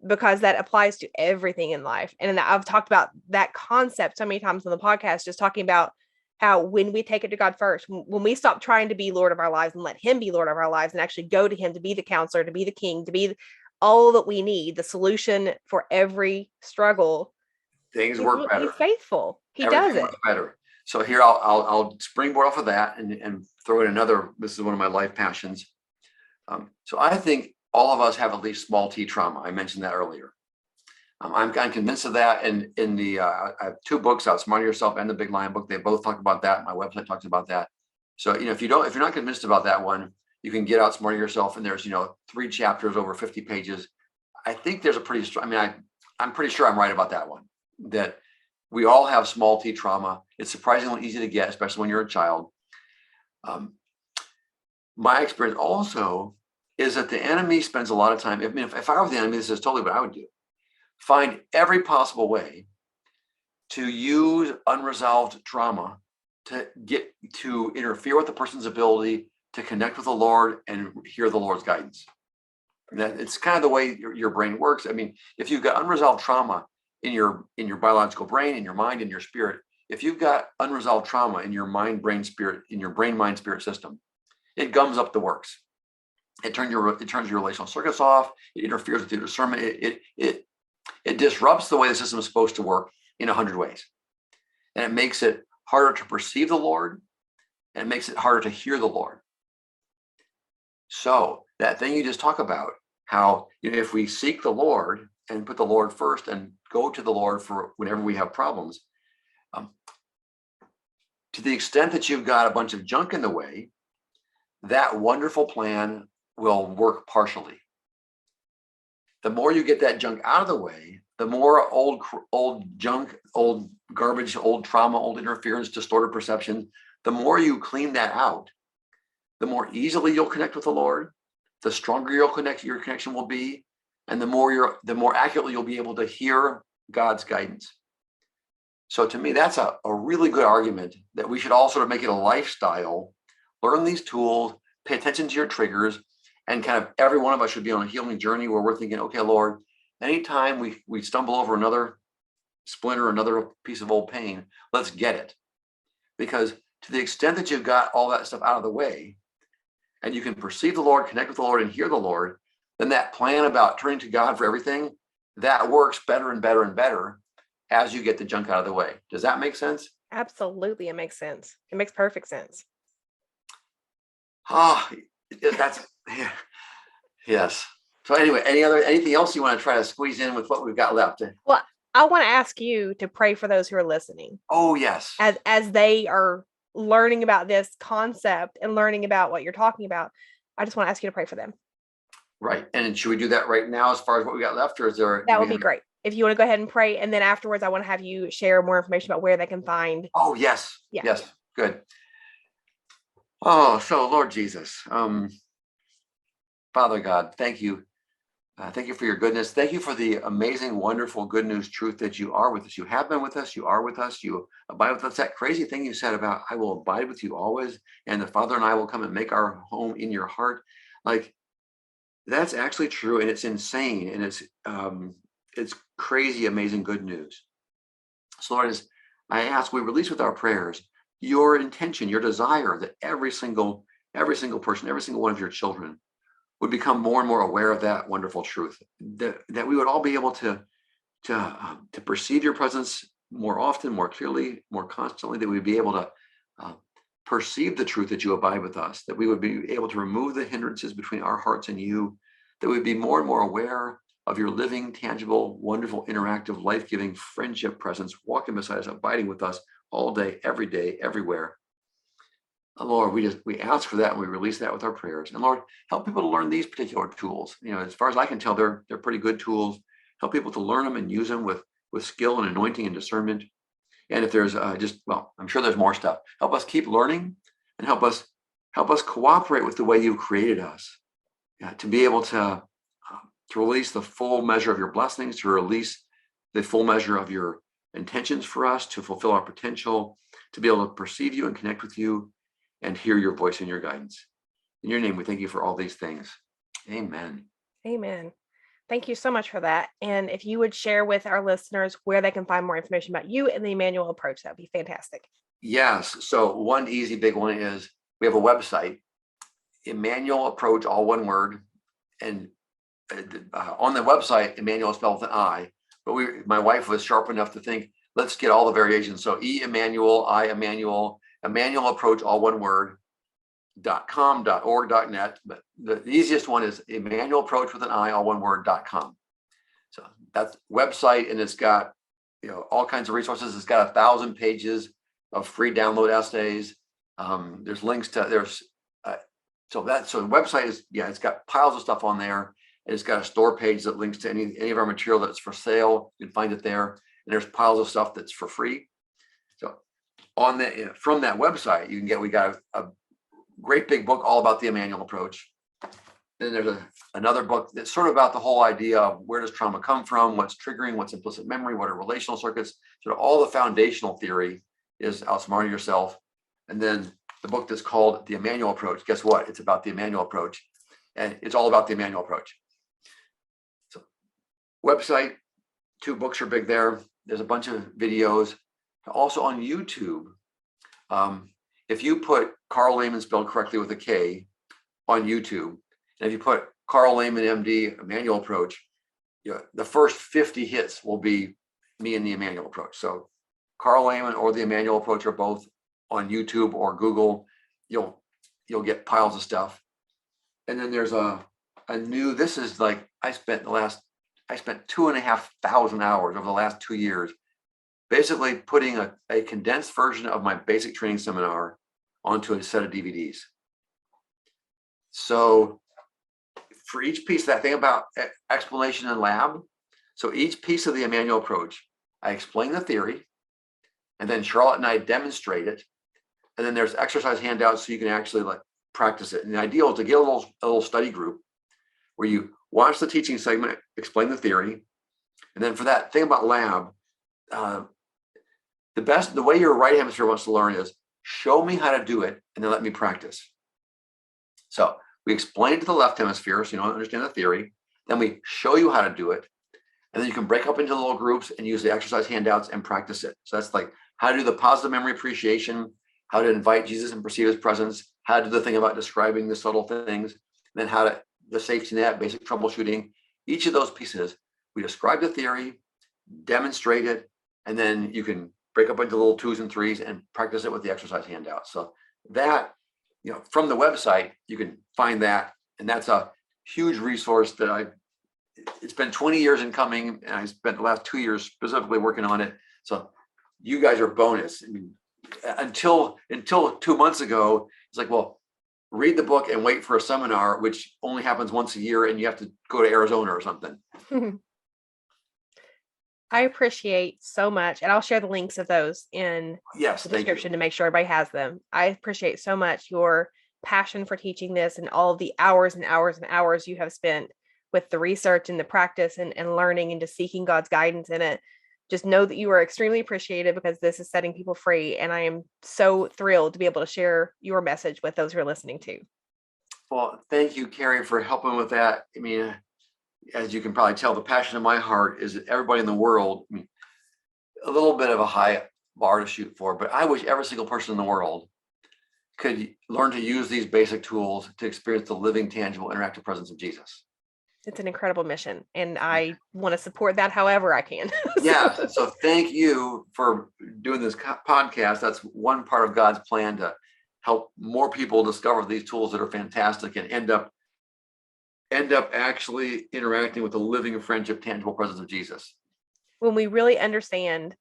because that applies to everything in life. And I've talked about that concept so many times on the podcast, just talking about how when we take it to God first, when we stop trying to be Lord of our lives and let him be Lord of our lives, and actually go to him to be the counselor, to be the king, to be all that we need, the solution for every struggle, things work better. He's faithful. He Everything does it works better. So here I'll springboard off of that and throw in another. This is one of my life passions. So I think all of us have at least small t trauma. I mentioned that earlier. I'm convinced of that. And I have 2 books out, Smarter Yourself and the Big Lion book. They both talk about that. My website talks about that. So if you're not convinced about that one, you can get out Smarter Yourself, and there's 3 chapters over 50 pages. I think there's a pretty strong. I'm pretty sure I'm right about that one. That we all have small t trauma. It's surprisingly easy to get, especially when you're a child. My experience also is that the enemy spends a lot of time. If I were the enemy, this is totally what I would do. Find every possible way to use unresolved trauma to interfere with the person's ability to connect with the Lord and hear the Lord's guidance. And that it's kind of the way your brain works. If you've got unresolved trauma in your biological brain, in your mind, in your spirit, if you've got unresolved trauma in your mind, brain, spirit, in your brain, mind, spirit system, it gums up the works. It turns your relational circuits off. It interferes with your discernment. It disrupts the way the system is supposed to work in 100 ways. And it makes it harder to perceive the Lord, and it makes it harder to hear the Lord. So that thing you just talk about, how if we seek the Lord and put the Lord first and go to the Lord for whenever we have problems, to the extent that you've got a bunch of junk in the way, that wonderful plan will work partially. The more you get that junk out of the way, the more old junk, old garbage, old trauma, old interference, distorted perception, the more you clean that out, the more easily you'll connect with the Lord, the stronger your connection will be, and the more accurately you'll be able to hear God's guidance. So to me, that's a really good argument that we should all sort of make it a lifestyle, learn these tools, pay attention to your triggers, and kind of every one of us should be on a healing journey where we're thinking, okay, Lord, anytime we stumble over another splinter, another piece of old pain, let's get it. Because to the extent that you've got all that stuff out of the way, and you can perceive the Lord, connect with the Lord, and hear the Lord, then that plan about turning to God for everything, that works better and better and better as you get the junk out of the way. Does that make sense? Absolutely. It makes sense. It makes perfect sense. That's yeah. Yes. So anyway, anything else you want to try to squeeze in with what we've got left? Well, I want to ask you to pray for those who are listening Oh, yes. as they are learning about this concept and learning about what you're talking about. I just want to ask you to pray for them. Right. And should we do that right now as far as what we got left, or is there? That would be great. If you want to go ahead and pray, and then afterwards, I want to have you share more information about where they can find. Oh, yes. Yeah. Yes. Good. Oh, so Lord Jesus, Father God, thank you. Thank you for your goodness. Thank you for the amazing, wonderful, good news truth that you are with us. You have been with us. You are with us. You abide with us. That crazy thing you said about, I will abide with you always, and the Father and I will come and make our home in your heart. Like, that's actually true, and it's insane, and it's crazy, amazing good news. So Lord, as I ask, we release with our prayers your intention, your desire that every single person, every single one of your children would become more and more aware of that wonderful truth, that we would all be able to perceive your presence more often, more clearly, more constantly, that we'd be able to perceive the truth that you abide with us, that we would be able to remove the hindrances between our hearts and you, that we'd be more and more aware of your living, tangible, wonderful, interactive, life-giving friendship presence, walking beside us, abiding with us all day, everywhere. Lord, we ask for that, and we release that with our prayers. And Lord, help people to learn these particular tools. As far as I can tell, they're pretty good tools. Help people to learn them and use them with skill and anointing and discernment. And if there's I'm sure there's more stuff. Help us keep learning, and help us cooperate with the way you created us, to be able to release the full measure of your blessings, to release the full measure of your intentions for us, to fulfill our potential, to be able to perceive you and connect with you, and hear your voice and your guidance. In your name, we thank you for all these things. Amen. Amen. Thank you so much for that. And if you would share with our listeners where they can find more information about you and the Immanuel Approach, that would be fantastic. Yes. So one easy big one is we have a website, Immanual Approach, all one word. And on the website, Immanuel is spelled with an I. But my wife was sharp enough to think, let's get all the variations. So Immanuel, Immanuel, Immanual Approach, all one word, .com, .org, .net. But the easiest one is Immanuel Approach with an I, all one word, .com. So that's website, and it's got all kinds of resources. It's got 1,000 pages of free download essays. There's links to so the website is it's got piles of stuff on there. And it's got a store page that links to any of our material that's for sale. You can find it there. And there's piles of stuff that's for free. So from that website, we got a great big book all about the Immanuel Approach. Then there's another book that's sort of about the whole idea of where does trauma come from, what's triggering, what's implicit memory, what are relational circuits. So all the foundational theory is outsmarting yourself. And then the book that's called The Immanuel Approach. Guess what? It's about the Immanuel Approach. And it's all about the Immanuel Approach. So website, 2 books are big there. There's a bunch of videos. Also on YouTube, if you put Karl Lehman spelled correctly with a K on YouTube, and if you put Karl Lehman, MD, Immanuel Approach, the first 50 hits will be me and the Immanuel Approach. So Karl Lehman or the Immanuel Approach are both on YouTube or Google. You'll get piles of stuff. And then there's this is like, I spent 2,500 hours over the last 2 years, basically putting a condensed version of my basic training seminar onto a set of DVDs. So for each piece, that thing about explanation and lab. So each piece of the Immanuel Approach, I explain the theory, and then Charlotte and I demonstrate it. And then there's exercise handouts so you can actually practice it. And the ideal is to get a little study group where you watch the teaching segment, explain the theory. And then for that thing about lab, the way your right hemisphere wants to learn is show me how to do it and then let me practice. So we explain it to the left hemisphere so you don't understand the theory. Then we show you how to do it. And then you can break up into little groups and use the exercise handouts and practice it. So that's like how to do the positive memory appreciation, how to invite Jesus and perceive his presence, how to do the thing about describing the subtle things, and then the safety net, basic troubleshooting. Each of those pieces, we describe the theory, demonstrate it, and then you can break up into little 2s and 3s and practice it with the exercise handouts. So that, from the website, you can find that. And that's huge resource that it's been 20 years in coming, and I spent the last 2 years specifically working on it. So you guys are bonus. I mean, until 2 months ago, it's like, well, read the book and wait for a seminar, which only happens once a year, and you have to go to Arizona or something. I appreciate so much, and I'll share the links of those in the description to make sure everybody has them. I appreciate so much your passion for teaching this and all of the hours and hours and hours you have spent with the research and the practice and learning and just seeking God's guidance in it. Just know that you are extremely appreciated, because this is setting people free. And I am so thrilled to be able to share your message with those who are listening too. Well, thank you, Carrie, for helping with that. I mean, as you can probably tell, the passion of my heart is that everybody in the world, I mean, a little bit of a high bar to shoot for, but I wish every single person in the world could learn to use these basic tools to experience the living, tangible, interactive presence of Jesus. It's an incredible mission, and I want to support that however I can. Yeah. So thank you for doing this podcast. That's one part of God's plan to help more people discover these tools that are fantastic and end up actually interacting with the living friendship, tangible presence of Jesus. When we really understand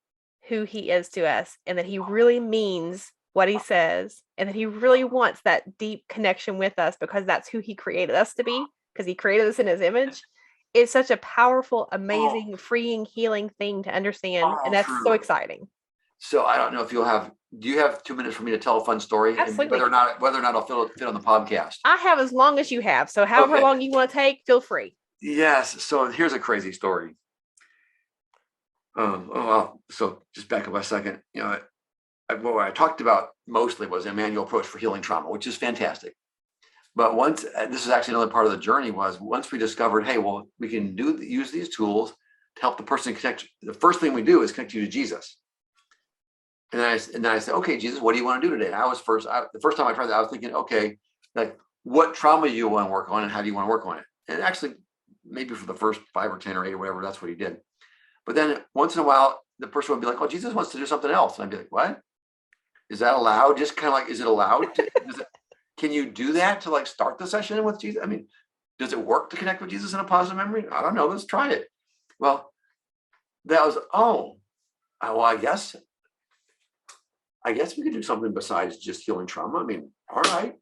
who he is to us, and that he really means what he says, and that he really wants that deep connection with us, because that's who he created us to be, because he created us in his image. It's such a powerful, amazing, freeing, healing thing to understand. And that's so exciting. So I don't know if do you have 2 minutes for me to tell a fun story? Absolutely. And whether or not I'll fit on the podcast. I have as long as you have. So however long you want to take, feel free. Yes. So here's a crazy story. So just back up a second. You know, what I talked about mostly was Immanual Approach for healing trauma, which is fantastic. But this is actually another part of the journey, was once we discovered, hey, well, we can use these tools to help the person connect. The first thing we do is connect you to Jesus. And then I said, okay, Jesus, what do you want to do today? And the first time I tried that, I was thinking, okay, like, what trauma you want to work on and how do you want to work on it? And actually, maybe for the first 5 or 10 or 8 or whatever, that's what he did. But then once in a while, the person would be like, oh, Jesus wants to do something else. And I'd be like, what? Is that allowed? Just kind of like, is it allowed? Can you do that to like start the session with Jesus? I mean, does it work to connect with Jesus in a positive memory? I don't know. Let's try it. Well, that was, well, I guess we could do something besides just healing trauma. I mean, all right.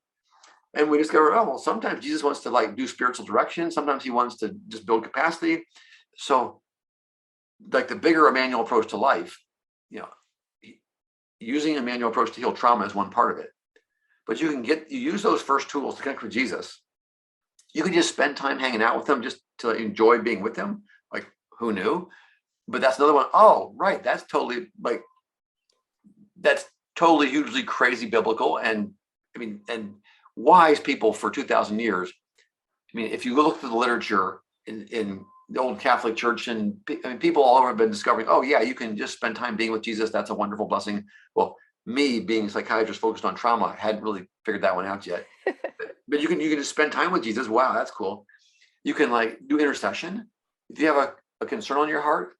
And we discovered, well, sometimes Jesus wants to like do spiritual direction. Sometimes he wants to just build capacity. So like the bigger Immanuel approach to life, using Immanuel approach to heal trauma is one part of it. But you use those first tools to connect with Jesus. You can just spend time hanging out with him just to enjoy being with him. Like, who knew? But that's another one. Oh, right. That's totally hugely crazy biblical. And I mean, and wise people for 2,000 years. I mean, if you look through the literature in the old Catholic Church, and people all over have been discovering, oh yeah, you can just spend time being with Jesus. That's a wonderful blessing. Well, me being a psychiatrist focused on trauma, hadn't really figured that one out yet. But you can just spend time with Jesus. Wow, that's cool. You can like do intercession. If you have a concern on your heart,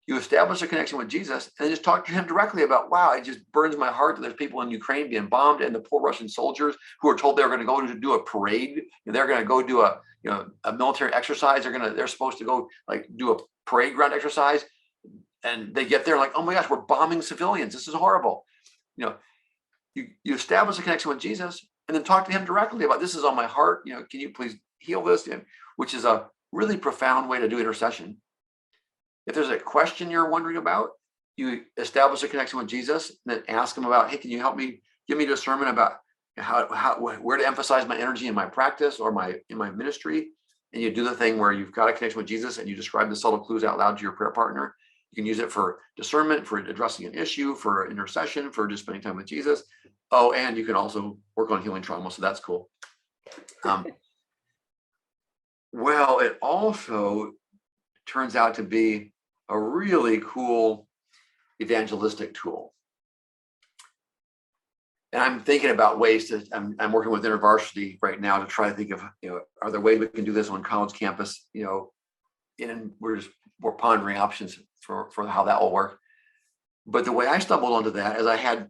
you establish a connection with Jesus and then just talk to him directly about, wow, it just burns my heart that there's people in Ukraine being bombed, and the poor Russian soldiers who are told they're going to go to do a parade. They're going to go do a military exercise. They're supposed to go like do a parade ground exercise. And they get there like, oh my gosh, we're bombing civilians. This is horrible. You establish a connection with Jesus and then talk to him directly about, this is on my heart. Can you please heal this? Which is a really profound way to do intercession. If there's a question you're wondering about, you establish a connection with Jesus and then ask him about, hey, can you help me, give me discernment about where to emphasize my energy in my practice or in my ministry. And you do the thing where you've got a connection with Jesus and you describe the subtle clues out loud to your prayer partner. You can use it for discernment, for addressing an issue, for intercession, for just spending time with Jesus. Oh, and you can also work on healing trauma. So that's cool. Well, it also turns out to be a really cool evangelistic tool. And I'm thinking about ways I'm working with InterVarsity right now to try to think of, are there ways we can do this on college campus, and we're pondering options for how that will work. But the way I stumbled onto that is I had,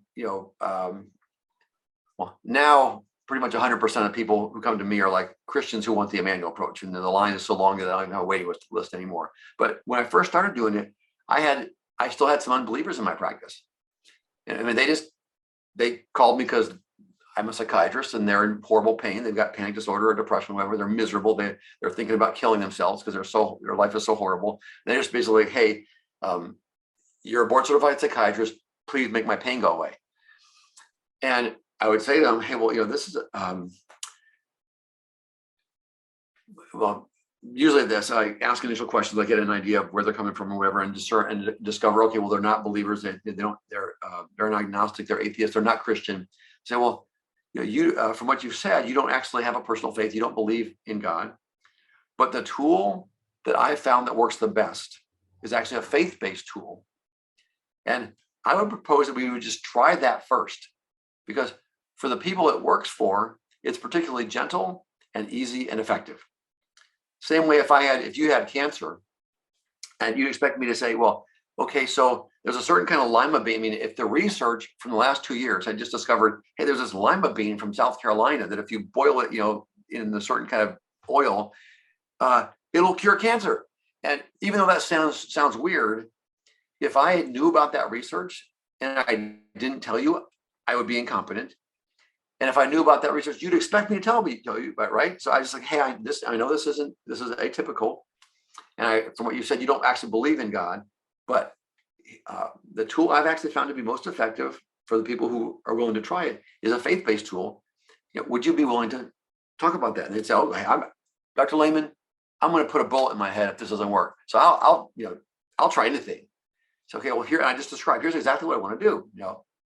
now pretty much 100% of people who come to me are like Christians who want the Immanuel approach. And the line is so long that I don't even have a waiting list anymore. But when I first started doing it, I still had some unbelievers in my practice. And I mean, they called me because I'm a psychiatrist and they're in horrible pain. They've got panic disorder or depression, whatever. They're miserable. They're thinking about killing themselves because their life is so horrible. And they're just basically like, hey, you're a board certified psychiatrist. Please make my pain go away. And I would say to them, hey, well, this is, well, usually I ask initial questions. I get an idea of where they're coming from or whatever, and discern and discover, okay, well, they're not believers. They're an agnostic. They're atheists. They're not Christian. Say, well, from what you've said, you don't actually have a personal faith. You don't believe in God. But the tool that I found that works the best is actually a faith-based tool. And I would propose that we would just try that first, because for the people it works for, it's particularly gentle and easy and effective. Same way if you had cancer and you expect me to say, well, okay, so there's a certain kind of lima bean. I mean, if the research from the last 2 years had just discovered, hey, there's this lima bean from South Carolina that if you boil it, in a certain kind of oil, it'll cure cancer. And even though that sounds weird, if I knew about that research and I didn't tell you, I would be incompetent. And if I knew about that research, you'd expect me to tell you, right? So I just like, hey, I know this is atypical. And from what you said, you don't actually believe in God, but the tool I've actually found to be most effective for the people who are willing to try it is a faith-based tool. Would you be willing to talk about that? And they'd say, oh, hey, Dr. Lehman, I'm going to put a bullet in my head if this doesn't work. So I'll try anything. So, okay, well, here's exactly what I want to do.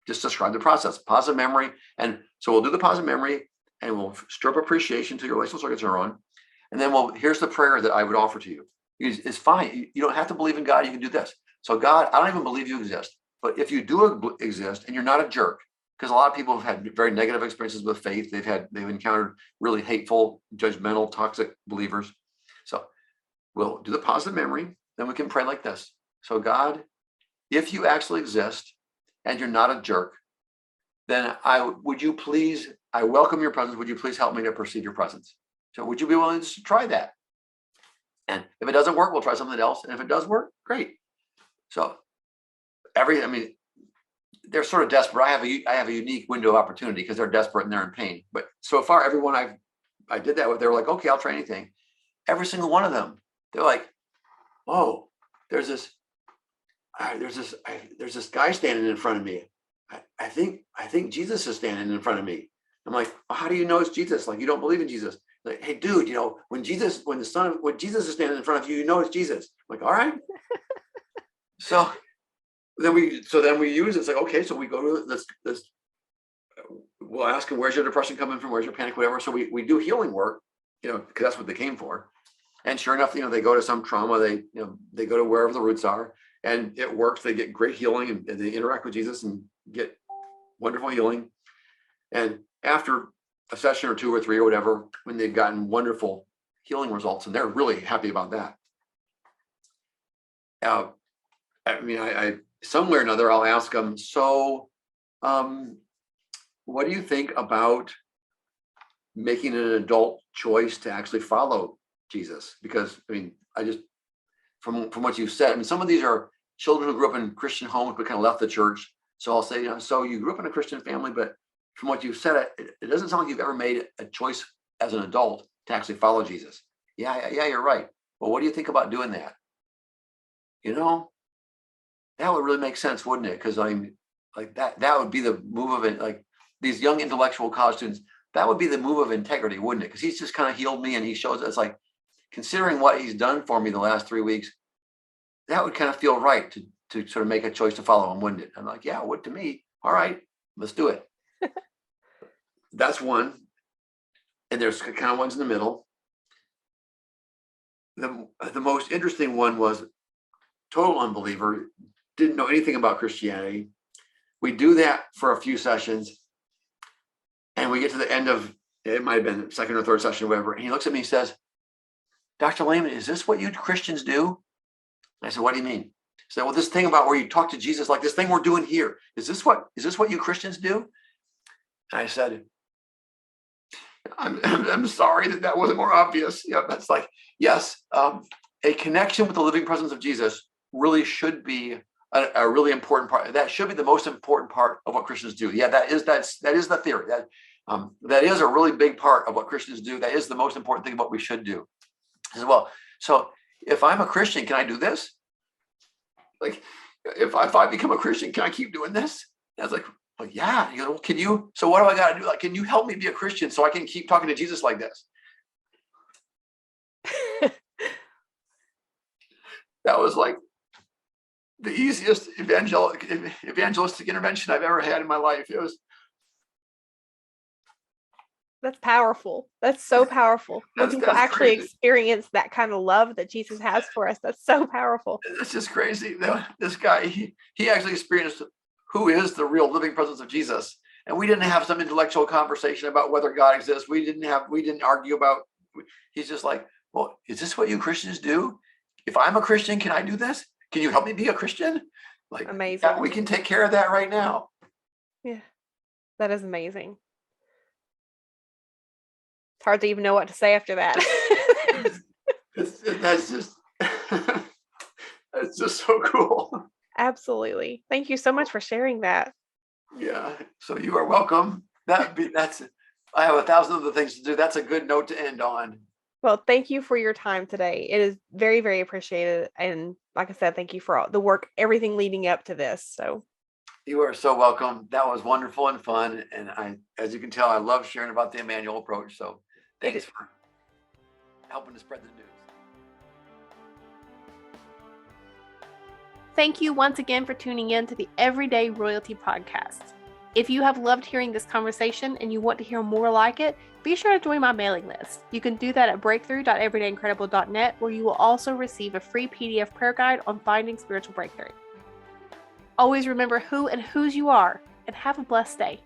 Just describe the process, positive memory. And so we'll do the positive memory and we'll strip appreciation till your relational circuits are on. And then here's the prayer that I would offer to you. It's fine. You don't have to believe in God. You can do this. So God, I don't even believe you exist. But if you do exist and you're not a jerk, because a lot of people have had very negative experiences with faith. They've encountered really hateful, judgmental, toxic believers. So we'll do the positive memory. Then we can pray like this. So God, if you actually exist, and you're not a jerk, then I welcome your presence. Would you please help me to perceive your presence? So would you be willing to try that? And if it doesn't work, we'll try something else. And if it does work, great. So they're sort of desperate. I have a unique window of opportunity because they're desperate and they're in pain. But so far, everyone I did that with, they were like, okay, I'll try anything. Every single one of them, they're like, oh, there's this guy standing in front of me. I think Jesus is standing in front of me. I'm like, well, how do you know it's Jesus? Like, you don't believe in Jesus. Like, hey, dude, when Jesus is standing in front of you, you know it's Jesus. I'm like, all right. So then we use it. It's like, okay, so we go to this. We'll ask him, where's your depression coming from? Where's your panic? Whatever. So we do healing work, because that's what they came for. And sure enough, they go to some trauma. They go to wherever the roots are. And it works. They get great healing and they interact with Jesus and get wonderful healing. And after a session or 2 or 3 or whatever, when they've gotten wonderful healing results, and they're really happy about that. I somewhere or another, I'll ask them, so what do you think about making an adult choice to actually follow Jesus? Because, from what you said, some of these are children who grew up in Christian homes but kind of left the church. So I'll say, so you grew up in a Christian family, but from what you've said, it doesn't sound like you've ever made a choice as an adult to actually follow Jesus. Yeah, you're right. Well, what do you think about doing that? That would really make sense, wouldn't it? Because that would be the move of it. Like these young intellectual college students, that would be the move of integrity, wouldn't it? Because he's just kind of healed me and he shows us, like, considering what he's done for me the last 3 weeks, that would kind of feel right to sort of make a choice to follow him, wouldn't it? I'm like, yeah, it would to me. All right, let's do it. That's one. And there's kind of ones in the middle. The most interesting one was total unbeliever, didn't know anything about Christianity. We do that for a few sessions. And we get to the end of, it might have been the second or third session or whatever. And he looks at me and says, Dr. Lehman, is this what you Christians do? I said, what do you mean? He said, well, this thing about where you talk to Jesus, like this thing we're doing here, is this what you Christians do? And I said, I'm sorry that wasn't more obvious. Yeah, that's like, yes, a connection with the living presence of Jesus really should be a really important part. That should be the most important part of what Christians do. Yeah, that is the theory. That is a really big part of what Christians do. That is the most important thing of what we should do as well. So if I'm a Christian, can I do this? Like, if I become a Christian, can I keep doing this? And I was like, well, yeah. Can you? So what do I got to do? Like, can you help me be a Christian so I can keep talking to Jesus like this? That was like the easiest evangelistic intervention I've ever had in my life. That's powerful. That's so powerful. When people actually crazy. Experience that kind of love that Jesus has for us, that's so powerful. It's just crazy. This guy, he actually experienced who is the real living presence of Jesus. And we didn't have some intellectual conversation about whether God exists. We didn't argue about, he's just like, well, is this what you Christians do? If I'm a Christian, can I do this? Can you help me be a Christian? Like, amazing. Yeah, we can take care of that right now. Yeah, that is amazing. It's hard to even know what to say after that. That's just so cool. Absolutely. Thank you so much for sharing that. Yeah. So you are welcome. That's it. I have 1,000 other things to do. That's a good note to end on. Well, thank you for your time today. It is very, very appreciated. And like I said, thank you for all the work, everything leading up to this. So you are so welcome. That was wonderful and fun. And as you can tell, I love sharing about the Immanual Approach. So thanks for helping to spread the news. Thank you once again for tuning in to the Everyday Royalty Podcast. If you have loved hearing this conversation and you want to hear more like it, be sure to join my mailing list. You can do that at breakthrough.everydayincredible.net, where you will also receive a free PDF prayer guide on finding spiritual breakthrough. Always remember who and whose you are, and have a blessed day.